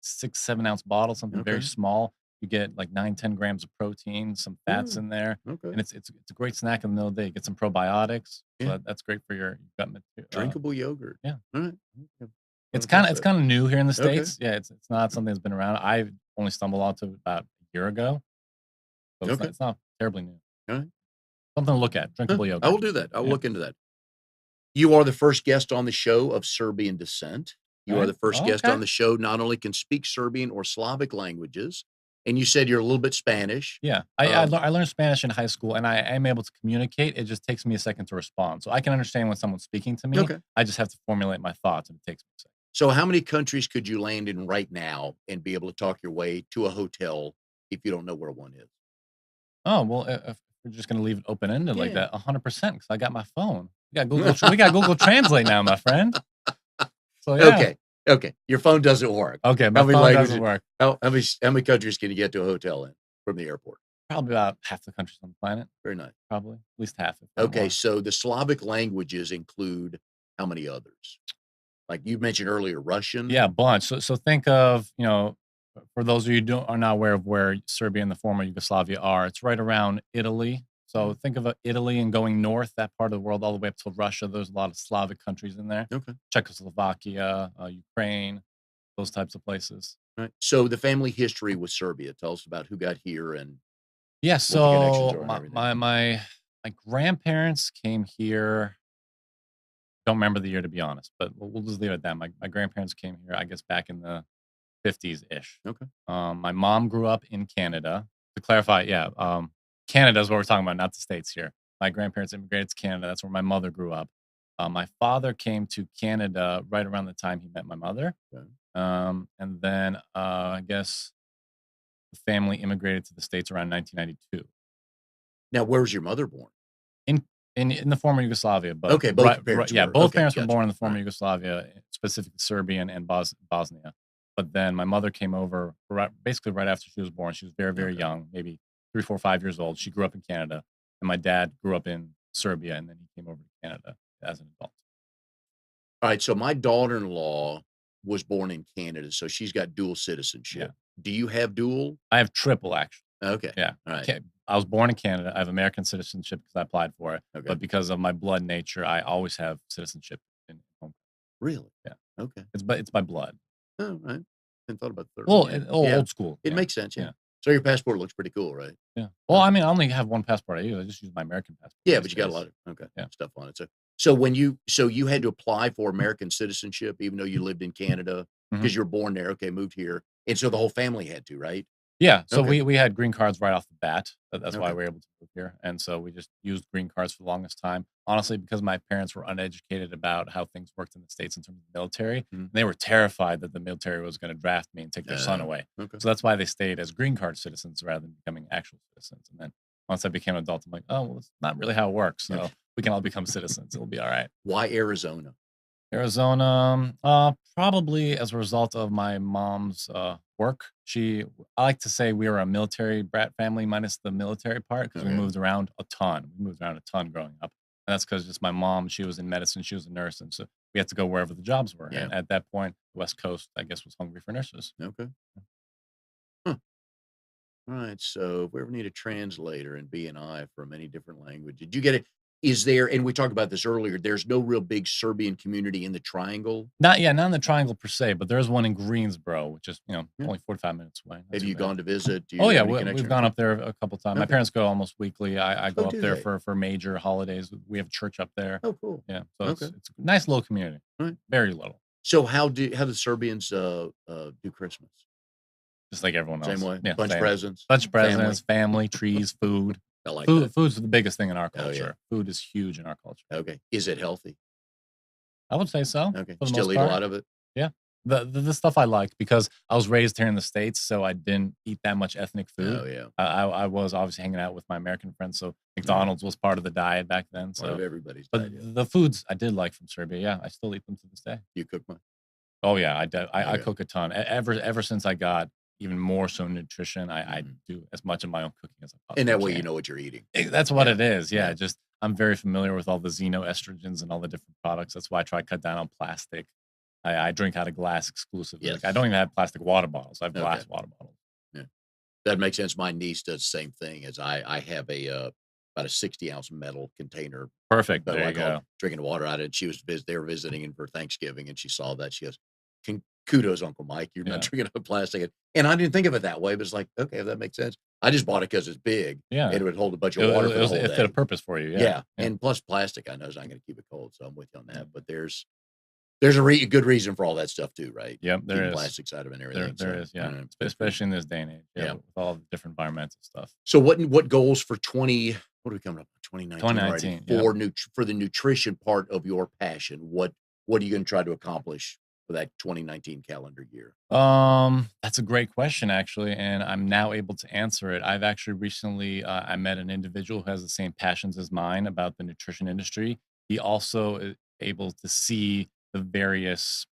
6, 7 ounce bottle, something very Okay. small. You get like 9, 10 grams of protein, some fats Mm, in there, okay. and it's a great snack in the middle of the day. Get some probiotics, so Yeah. that's great for your gut. Drinkable yogurt. Yeah, All right. Okay. it's I'll kind test of it's that. kind of new here in the Okay. states. Yeah, it's not something that's been around. I only stumbled onto it about a year ago, so Okay. it's not terribly new. All right. Something to look at. Huh, Drinkable I will yogurt. do that. I will Yeah. look into that. You are the first guest on the show of Serbian descent. You are Right? the first Oh, guest okay. on the show not only can speak Serbian or Slavic languages, and you said you're a little bit Spanish. Yeah. Um, I learned Spanish in high school, and I am able to communicate. It just takes me a second to respond. So I can understand when someone's speaking to me. okay. I just have to formulate my thoughts, and it takes me a second. So how many countries could you land in right now and be able to talk your way to a hotel if you don't know where one is? Oh, well, if we're just gonna leave it open-ended like Yeah. that, 100% because I got my phone. We got Google Translate now, my friend. So, yeah. Okay. Okay. Your phone doesn't work. Okay, How my many phone doesn't languages work. how many countries can you get to a hotel in from the airport? Probably about half the countries on the planet, Very nice. probably. At least half, if not Okay, more. so the Slavic languages include how many others? Like you mentioned earlier, Russian? Yeah, a bunch. So think of, for those of you who don't are not aware of where Serbia and the former Yugoslavia are, it's right around Italy. So Mhm. think of Italy and going north, that part of the world, all the way up to Russia. There's a lot of Slavic countries in there. Okay. Czechoslovakia, Ukraine, those types of places. Right. So the family history with Serbia, tell us about who got here and Yeah, what the connections so are and my everything. my my, my grandparents came here. Don't remember the year to be honest, but we'll just leave it at that. My grandparents came here, I guess, back in the 50s ish. Okay. My mom grew up in Canada. To clarify, yeah, Canada is what we're talking about, not the States here. My grandparents immigrated to Canada. That's where my mother grew up. My father came to Canada right around the time he met my mother. Okay. And then I guess the family immigrated to the States around 1992 Now, where was your mother born? in in the former Yugoslavia. But Okay, both your right, parents yeah, were. both Okay, parents were gotcha. born in the All former right. Yugoslavia, specifically Serbian and Bosnia. But then my mother came over basically right after she was born. She was very, very Okay. young, maybe 3, 4, 5 years old. She grew up in Canada, and my dad grew up in Serbia, and then he came over to Canada as an adult. All right. So my daughter-in-law was born in Canada, so she's got dual Yeah, citizenship. Do you have dual? I have triple actually. Okay. Yeah, All right. I was born in Canada. I have American citizenship because I applied for it, Okay. but because of my blood nature, I always have citizenship in home. Really? Yeah, Okay. it's by blood. Oh, right. Hadn't thought about the third one. Well, Yeah. Yeah. old school. It Yeah, makes sense. Yeah. yeah. So your passport looks pretty cool, right? Yeah. Well, I Okay. mean, I only have one passport I use. I just use my American passport Yeah, these but you got a days. lot of okay Yeah. stuff on it. So you had to apply for American citizenship even though you lived in Canada Mhm. because you were born there. Okay, moved here, and so the whole family had to, right? Yeah, so Okay. we had green cards right off the bat. That's why Okay. we were able to move here, and so we just used green cards for the longest time. Honestly, because my parents were uneducated about how things worked in the States in terms of the military, Mhm. they were terrified that the military was gonna draft me and take their son Uh, away. okay. So that's why they stayed as green card citizens rather than becoming actual citizens, and then once I became an adult, I'm like, "Oh, well, it's not really how it works, Yeah. so we can all become citizens. It'll be alright." Why Arizona? Arizona, probably as a result of my mom's work. I like to say we were a military brat family minus the military part because we Okay. moved around a ton. We moved around a ton growing up. And that's because just my mom, she was in medicine, she was a nurse. And so we had to go wherever the jobs were. Yeah. And at that point, the West Coast, I guess, was hungry for nurses. Okay. Huh. All right. So if we ever need a translator in BNI for many different languages, did you get it? Is there? And we talked about this earlier. There's no real big Serbian community in the Triangle. Not in the triangle per se, but there's one in Greensboro, which is, Yeah. only 45 minutes away. Not Have too you bad. gone to visit? Do Oh, you yeah, have any we've connection? gone up there a couple times. My Okay. parents go almost weekly. I Oh, go up do there they? for major holidays. We have church up there. Oh, cool. Yeah, so Okay. it's a nice little community. All right. Very little, So how do Serbians do Christmas? just like everyone Same else. way? Yeah, Bunch of same. presents, Bunch of family. presidents, family, trees, food. I like that. Food's the biggest thing in our Oh, yeah. culture. Food is huge in our culture. Okay. Is it healthy? I would say so, Okay. for the Still most eat a part. lot of it? Yeah. The stuff I like because I was raised here in the States, so I didn't eat that much ethnic food. Oh, yeah. I was obviously hanging out with my American friends, so Yeah. McDonald's was part of the diet back then, Part of so everybody's but diet, yeah. the foods I did like from Serbia, yeah, I still eat them to this day. You cook much? Oh, yeah, I Okay. cook a ton. Ever since I got even more so nutrition, I Mhm. do as much of my own cooking as I And possibly that way you can. know what you're eating. That's what Yeah. it is, yeah, Yeah. just I'm very familiar with all the xenoestrogens and all the different products. That's why I try to cut down on plastic. I drink out of glass exclusively. Like, I Yes. don't even have plastic water bottles. I have Okay. glass water bottles. Yeah. That makes sense. My niece does the same thing as I have about a 60-ounce metal container, Perfect, but there I you call go. drinking water out of it. She was they were visiting and for Thanksgiving, and she saw that. She goes, Kudos, Uncle Mike. You're not Yeah. drinking out of plastic." And I didn't think of it that way, but it's like, okay, that makes sense. I just bought it because it's big and Yeah. it would hold a bunch It of water for the whole it fit a day. purpose for you. Yeah. Yeah, Yeah. and plus plastic, I know is not gonna keep it cold, so I'm with you on Yeah. that, but there's a good reason for all that stuff too, right? Yep, there Keeping is. plastics out of it and everything, There so, is, yeah. good for you. Especially in this day and age, yeah, Yeah. with all the different environmental stuff. So what goals for 20 what are we coming up on, 2019 already 2019, yep. for for the nutrition part of your passion? What are you gonna try to accomplish for that 2019 calendar year? That's a great question, actually, and I'm now able to answer it. I've actually recently, I met an individual who has the same passions as mine about the nutrition industry. He also is able to see the various,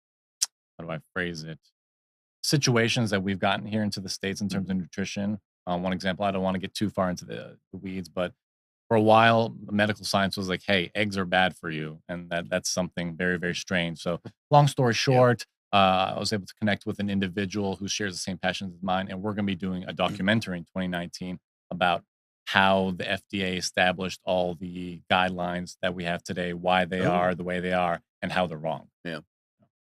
how do I phrase it? Situations that we've gotten here into the States in terms Mhm. of nutrition. One example, I don't want to get too far into the weeds, but for a while, medical science was like, "Hey, eggs are bad for you," and that's something very, very strange. So, long story Yeah. short, I was able to connect with an individual who shares the same passions as mine, and we're going to be doing a documentary in 2019 about how the FDA established all the guidelines that we have today, why they Oh, are the way they are, and how they're wrong. yeah.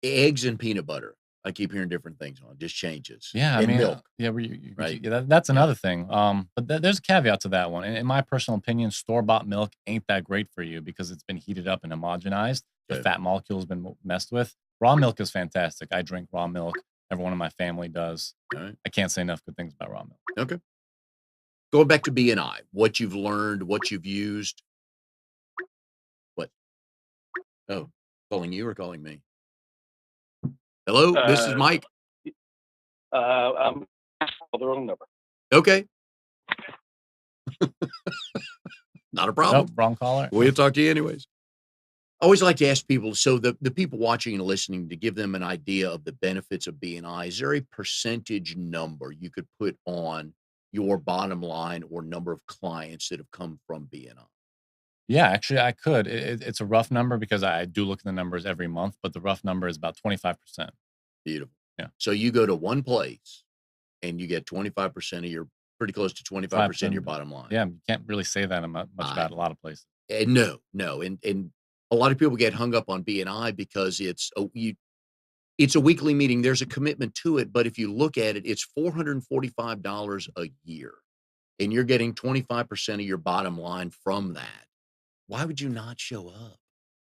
Eggs and peanut butter. I keep hearing different things on, just changes. Yeah, I And mean, milk, yeah, right? yeah, that's Yeah. another thing. But there's a caveat to that one. In my personal opinion, store-bought milk ain't that great for you because it's been heated up and homogenized. The Okay. fat molecule has been messed with. Raw milk is fantastic. I drink raw milk. Everyone in my family does. Alright. I can't say enough good things about raw milk. Okay. Going back to BNI, what you've learned, what you've used. What? Oh, calling you or calling me? Hello, this is Uh, Mike. I'm the wrong number. Okay, not a Nope, problem. wrong caller. We'll talk to you anyways. I always like to ask people, so the people watching and listening, to give them an idea of the benefits of BNI. Is there a percentage number you could put on your bottom line or number of clients that have come from BNI? Yeah, actually, I could. It's a rough number because I do look at the numbers every month, but the rough number is about 25%. Beautiful. Yeah, So you go to one place and you get 25% of your pretty close to 25% of your 5%. bottom line. Yeah, you can't really say that much I about a lot of places. No, no, and a lot of people get hung up on BNI because it's a weekly meeting. There's a commitment to it, but if you look at it, it's $445 a year, and you're getting 25% of your bottom line from that. Why would you not show up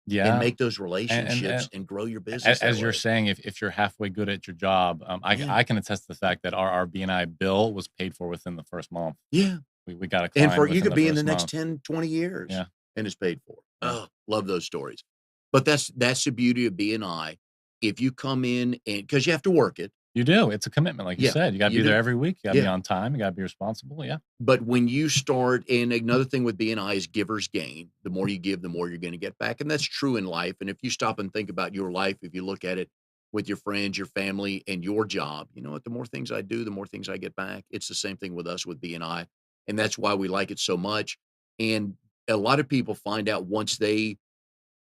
and Yeah, make those and relationships and grow your business that as you're way? saying, if you're halfway good at your job, Yeah, I can attest to the fact that our BNI bill was paid for within the first month. yeah, We got a and for client you within could the be in the first next month. 10, 20 years, Yeah, and it's paid for. yeah. Oh, love those stories. But that's the beauty of BNI. If you come in and because you have to work it. You do. It's a commitment, like you Yeah, said. You gotta you be there do. every week. You gotta be Yeah. on time. You gotta be responsible. Yeah. But when you start and another thing with BNI is givers gain. The more you give, the more you're gonna get back, and that's true in life, and if you stop and think about your life, if you look at it with your friends, your family, and your job, you know what? The more things I do, the more things I get back. It's the same thing with us with BNI, and that's why we like it so much, and a lot of people find out once they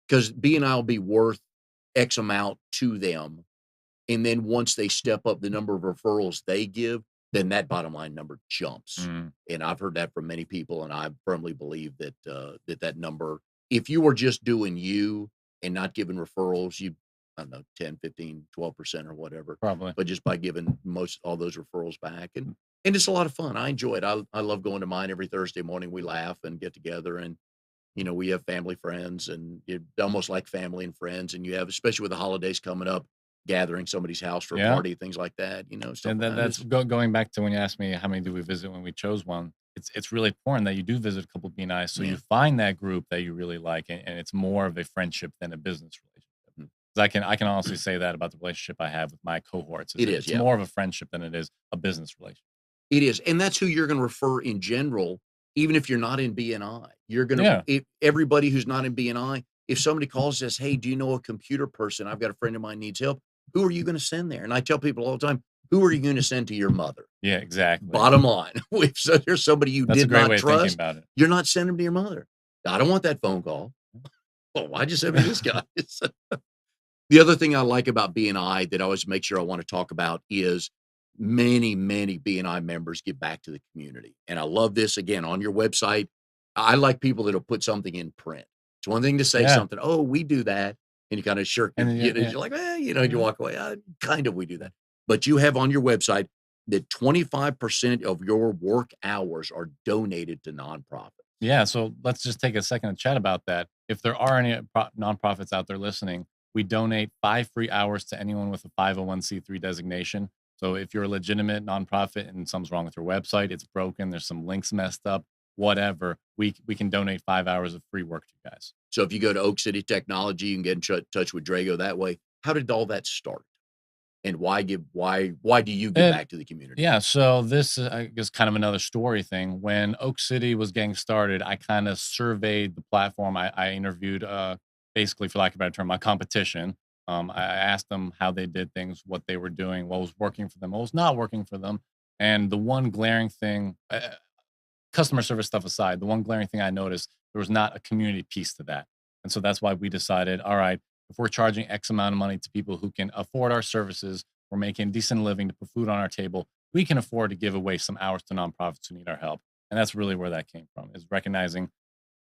because BNI will be worth X amount to them. And then once they step up the number of referrals they give, then that bottom line number jumps. Mm. And I've heard that from many people, and I firmly believe that that number, if you were just doing you and not giving referrals, you I don't know, 10, 15, 12% or whatever. Probably. But just by giving most all those referrals back. And it's a lot of fun. I enjoy it. I love going to mine every Thursday morning. We laugh and get together and we have family friends and it's almost like family and friends. And you have, especially with the holidays coming up, gathering somebody's house for a Yeah. party, things like that, stuff And like that. that's going back to when you asked me how many do we visit when we chose one. It's really important that you do visit a couple of BNIs so Yeah. you find that group that you really like, and it's more of a friendship than a business relationship. Mm. 'Cause I can honestly say that about the relationship I have with my cohorts. It is, It's yeah. more of a friendship than it is a business relationship. It is. And that's who you're going to refer in general, even if you're not in BNI. You're going Yeah. to, everybody who's not in BNI, if somebody calls us, hey, do you know a computer person? I've got a friend of mine needs help. Who are you going to send there? And I tell people all the time, who are you going to send to your mother? Yeah, exactly. Bottom line, if there's somebody you That's a did great not way of thinking trust, about it. you're not sending them to your mother. I don't want that phone call. Well, why'd you send me this guy? The other thing I like about BNI that I always make sure I want to talk about is many, many BNI members give back to the community. And I love this again on your website. I like people that'll put something in print. It's one thing to say Yeah. something, oh, we do that. And you kind of shirk your, And yeah, you're like, you yeah. walk away. Kind of, we do that. But you have on your website that 25% of your work hours are donated to nonprofits. Yeah, so let's just take a second to chat about that. If there are any nonprofits out there listening, we donate 5 free hours to anyone with a 501(c)(3) designation. So if you're a legitimate nonprofit and something's wrong with your website, it's broken, there's some links messed up, whatever, we can donate 5 hours of free work to you guys. So if you go to Oak City Technology, you can get in touch with Drago that way. How did all that start? And why do you give back to the community? Yeah, so this I guess kind of another story thing. When Oak City was getting started, I kind of surveyed the platform. I interviewed, basically, for lack of a better term, my competition. I asked them how they did things, what they were doing, what was working for them, what was not working for them, and the one glaring thing, customer service stuff aside, the one glaring thing I noticed, there was not a community piece to that. And so that's why we decided, all right, if we're charging X amount of money to people who can afford our services, we're making decent living to put food on our table, we can afford to give away some hours to nonprofits who need our help. And that's really where that came from, is recognizing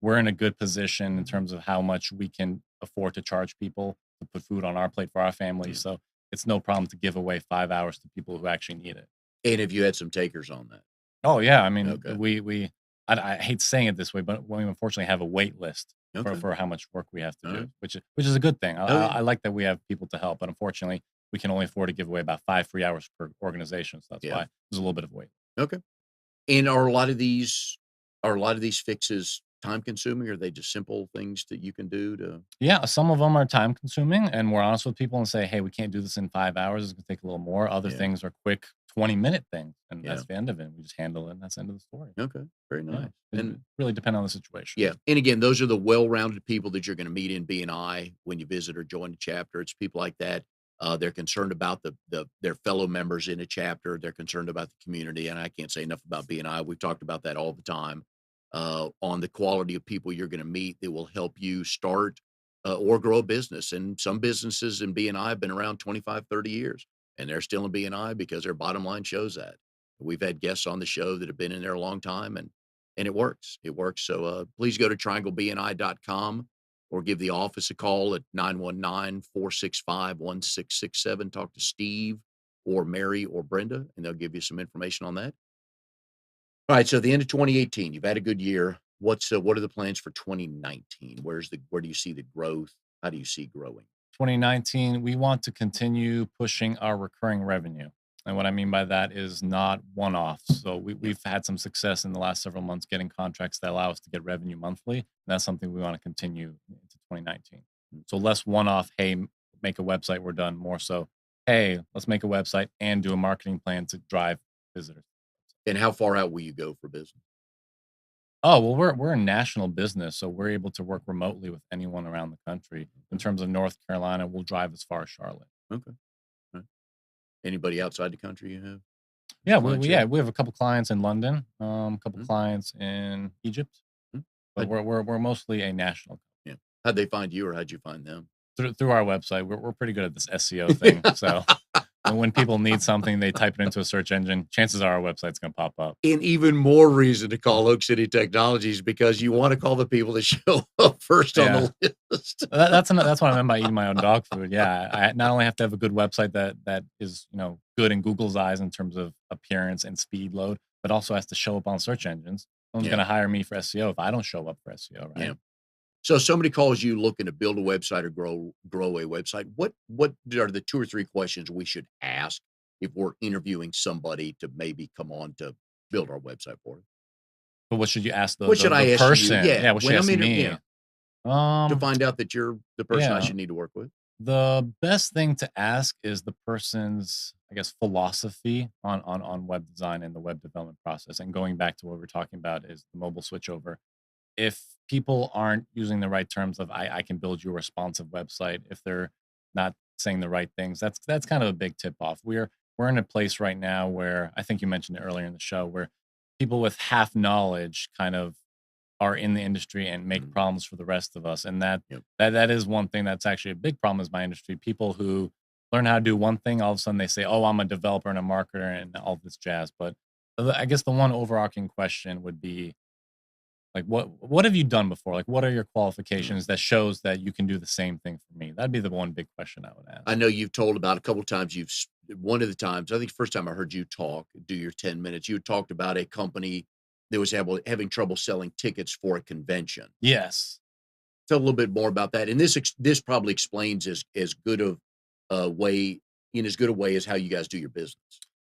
we're in a good position in terms of how much we can afford to charge people to put food on our plate for our family. So it's no problem to give away 5 hours to people who actually need it. And if you had some takers on that? Oh yeah, I mean, Okay. I hate saying it this way, but we unfortunately have a wait list Okay. for how much work we have to All do, right. which is a good thing. Oh, yeah. I like that we have people to help, but unfortunately, we can only afford to give away about 5 free hours per organization. So that's Yeah. why there's a little bit of wait. Okay. And are a lot of these fixes time consuming, or are they just simple things that you can do to? Yeah, some of them are time consuming, and we're honest with people and say, hey, we can't do this in 5 hours. It's gonna take a little more. Other Yeah. things are quick 20-minute things, and Yeah. that's the end of it. We just handle it, and that's the end of the story. Okay. Very Yeah. nice. It And really depend on the situation. yeah, and again, those are the well-rounded people that you're going to meet in BNI when you visit or join a chapter. It's people like that. They're concerned about their fellow members in a chapter. They're concerned about the community, and I can't say enough about BNI. We've talked about that all the time, on the quality of people you're going to meet that will help you start or grow a business. And some businesses in BNI have been around 25, 30 years, and they're still in BNI because their bottom line shows that. We've had guests on the show that have been in there a long time, and it works. It works. So please go to trianglebni.com or give the office a call at 919-465-1667. Talk to Steve or Mary or Brenda, and they'll give you some information on that. All right. So the end of 2018, you've had a good year. What are the plans for 2019? Where do you see the growth? How do you see growing? 2019, we want to continue pushing our recurring revenue. And what I mean by that is not one-offs. So we've had some success in the last several months getting contracts that allow us to get revenue monthly. And that's something we want to continue into 2019. So less one-off, hey, make a website, we're done. More so, hey, let's make a website and do a marketing plan to drive visitors. And how far out will you go for business? Oh, well, we're a national business, so we're able to work remotely with anyone around the country. In terms of North Carolina, we'll drive as far as Charlotte. Okay. All right. Anybody outside the country you have? Yeah, Clients yet? we have a couple clients in London, a couple Mhm. clients in Egypt, Mhm. but How'd we're mostly a national. Yeah. How'd they find you, or how'd you find them? Through our website. We're pretty good at this SEO thing. So when people need something, they type it into a search engine. Chances are our website's going to pop up. And even more reason to call Oak City Technologies, because you want to call the people that show up first on the list. That's what I meant by eating my own dog food. Yeah, I not only have to have a good website that is good in Google's eyes in terms of appearance and speed load, but also has to show up on search engines. No one's Yeah. going to hire me for SEO if I don't show up for SEO, right? Yeah. So if somebody calls you looking to build a website or grow a website, what are the 2 or 3 questions we should ask if we're interviewing somebody to maybe come on to build our website for us? But what should you ask What should I the ask you? person? Yeah, Yeah, what should you ask me? yeah, to find out that you're the person I Yeah. should need to work with. The best thing to ask is the person's, I guess, philosophy on web design and the web development process. And going back to what we're talking about is the mobile switchover. If people aren't using the right terms of I can build you a responsive website, if they're not saying the right things, that's kind of a big tip off. We're in a place right now where I think you mentioned it earlier in the show where people with half knowledge kind of are in the industry and make Mhm. problems for the rest of us. And that Yep. that is one thing that's actually a big problem is my industry. People who learn how to do one thing, all of a sudden they say, "Oh, I'm a developer and a marketer and all this jazz." But I guess the one overarching question would be like, what have you done before? Like, what are your qualifications that shows that you can do the same thing for me? That'd be the one big question I would ask. I know you've told about a couple of times one of the times, I think the first time I heard you do your 10 minutes, you had talked about a company that was having trouble selling tickets for a convention. Yes. Tell a little bit more about that. And this probably explains as good of a way in as good a way as how you guys do your business.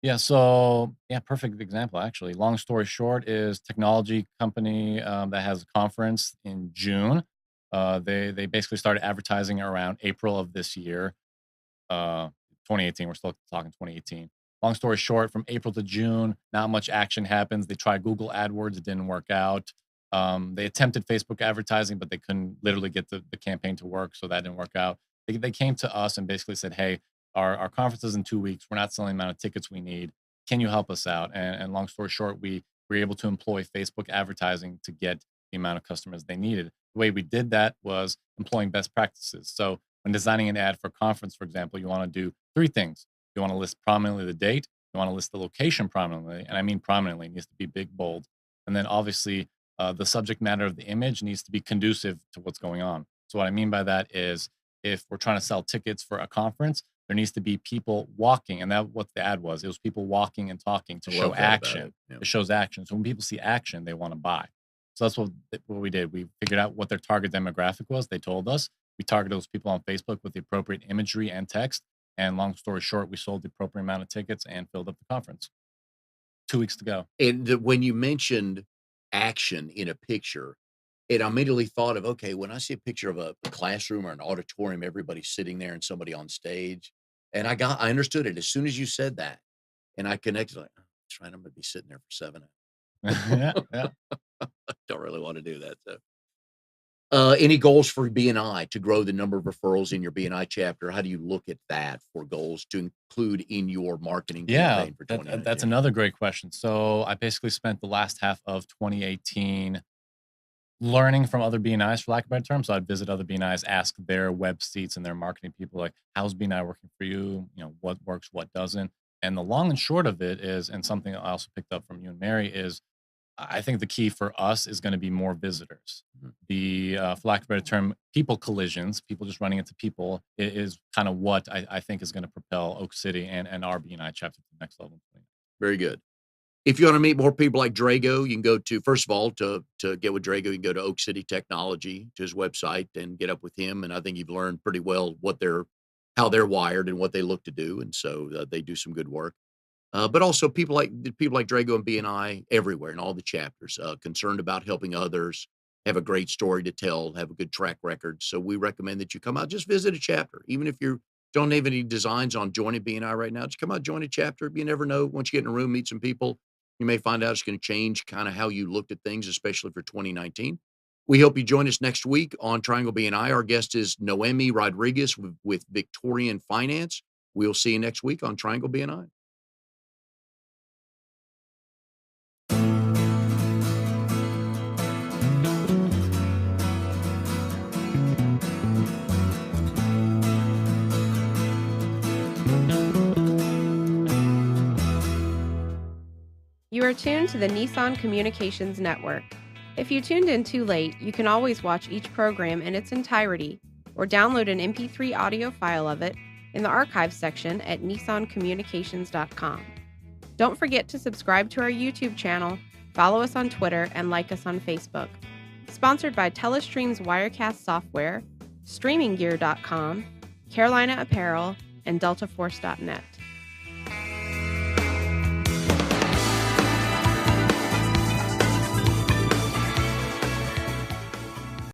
Yeah. So yeah, perfect example actually. Long story short, is technology company that has a conference in June. They basically started advertising around April of this year, uh, 2018. We're still talking 2018. Long story short, from April to June, not much action happens. They tried Google AdWords, it didn't work out. They attempted Facebook advertising, but they couldn't literally get the campaign to work, so that didn't work out. They came to us and basically said, "Hey, our conference is in 2 weeks. We're not selling the amount of tickets we need. Can you help us out?" And long story short, we were able to employ Facebook advertising to get the amount of customers they needed. The way we did that was employing best practices. So when designing an ad for a conference, for example, you want to do three things. You want to list prominently the date, you want to list the location prominently, and I mean prominently, it needs to be big, bold. And then obviously, the subject matter of the image needs to be conducive to what's going on. So what I mean by that is if we're trying to sell tickets for a conference, there needs to be people walking, and that what the ad was. It was people walking and talking to I show love that about action. it. Yeah. It shows action. So when people see action, they want to buy. So that's what we did. We figured out what their target demographic was. They told us. We targeted those people on Facebook with the appropriate imagery and text. And long story short, we sold the appropriate amount of tickets and filled up the conference. 2 weeks to go. And when you mentioned action in a picture, it immediately thought of, okay, when I see a picture of a classroom or an auditorium, everybody's sitting there and somebody on stage. And I understood it as soon as you said that. And I connected like, oh, that's right. I'm going to be sitting there for 7 hours. Yeah, yeah. Don't really want to do that. So, any goals for BNI to grow the number of referrals in your BNI chapter? How do you look at that for goals to include in your marketing Yeah, campaign for that's 2019? another great question. So I basically spent the last half of 2018 learning from other BNIs, for lack of a better term. So I'd visit other BNIs, ask their web seats and their marketing people, like, how's BNI working for you? You know, what works, what doesn't. And the long and short of it is, and something I also picked up from you and Mary is, I think the key for us is going to be more visitors. Mhm. The, for lack of a better term, people collisions, people just running into people is kind of what I think is going to propel Oak City and our BNI chapter to the next level. Very good. If you want to meet more people like Drago, you can go to, first of all, to get with Drago, you can go to Oak City Technology, to his website, and get up with him. And I think you've learned pretty well how they're wired and what they look to do. And so they do some good work. But also people like Drago and BNI everywhere in all the chapters, concerned about helping others, have a great story to tell, have a good track record. So we recommend that you come out, just visit a chapter, even if you don't have any designs on joining BNI right now. Just come out, join a chapter. You never know. Once you get in a room, meet some people, you may find out it's going to change kind of how you looked at things, especially for 2019. We hope you join us next week on Triangle BNI. Our guest is Noemi Rodriguez with Victorian Finance. We'll see you next week on Triangle BNI. You are tuned to the Nissan Communications Network. If you tuned in too late, you can always watch each program in its entirety or download an MP3 audio file of it in the archives section at nissancommunications.com. Don't forget to subscribe to our YouTube channel, follow us on Twitter, and like us on Facebook. Sponsored by Telestream's Wirecast software, StreamingGear.com, Carolina Apparel, and DeltaForce.net.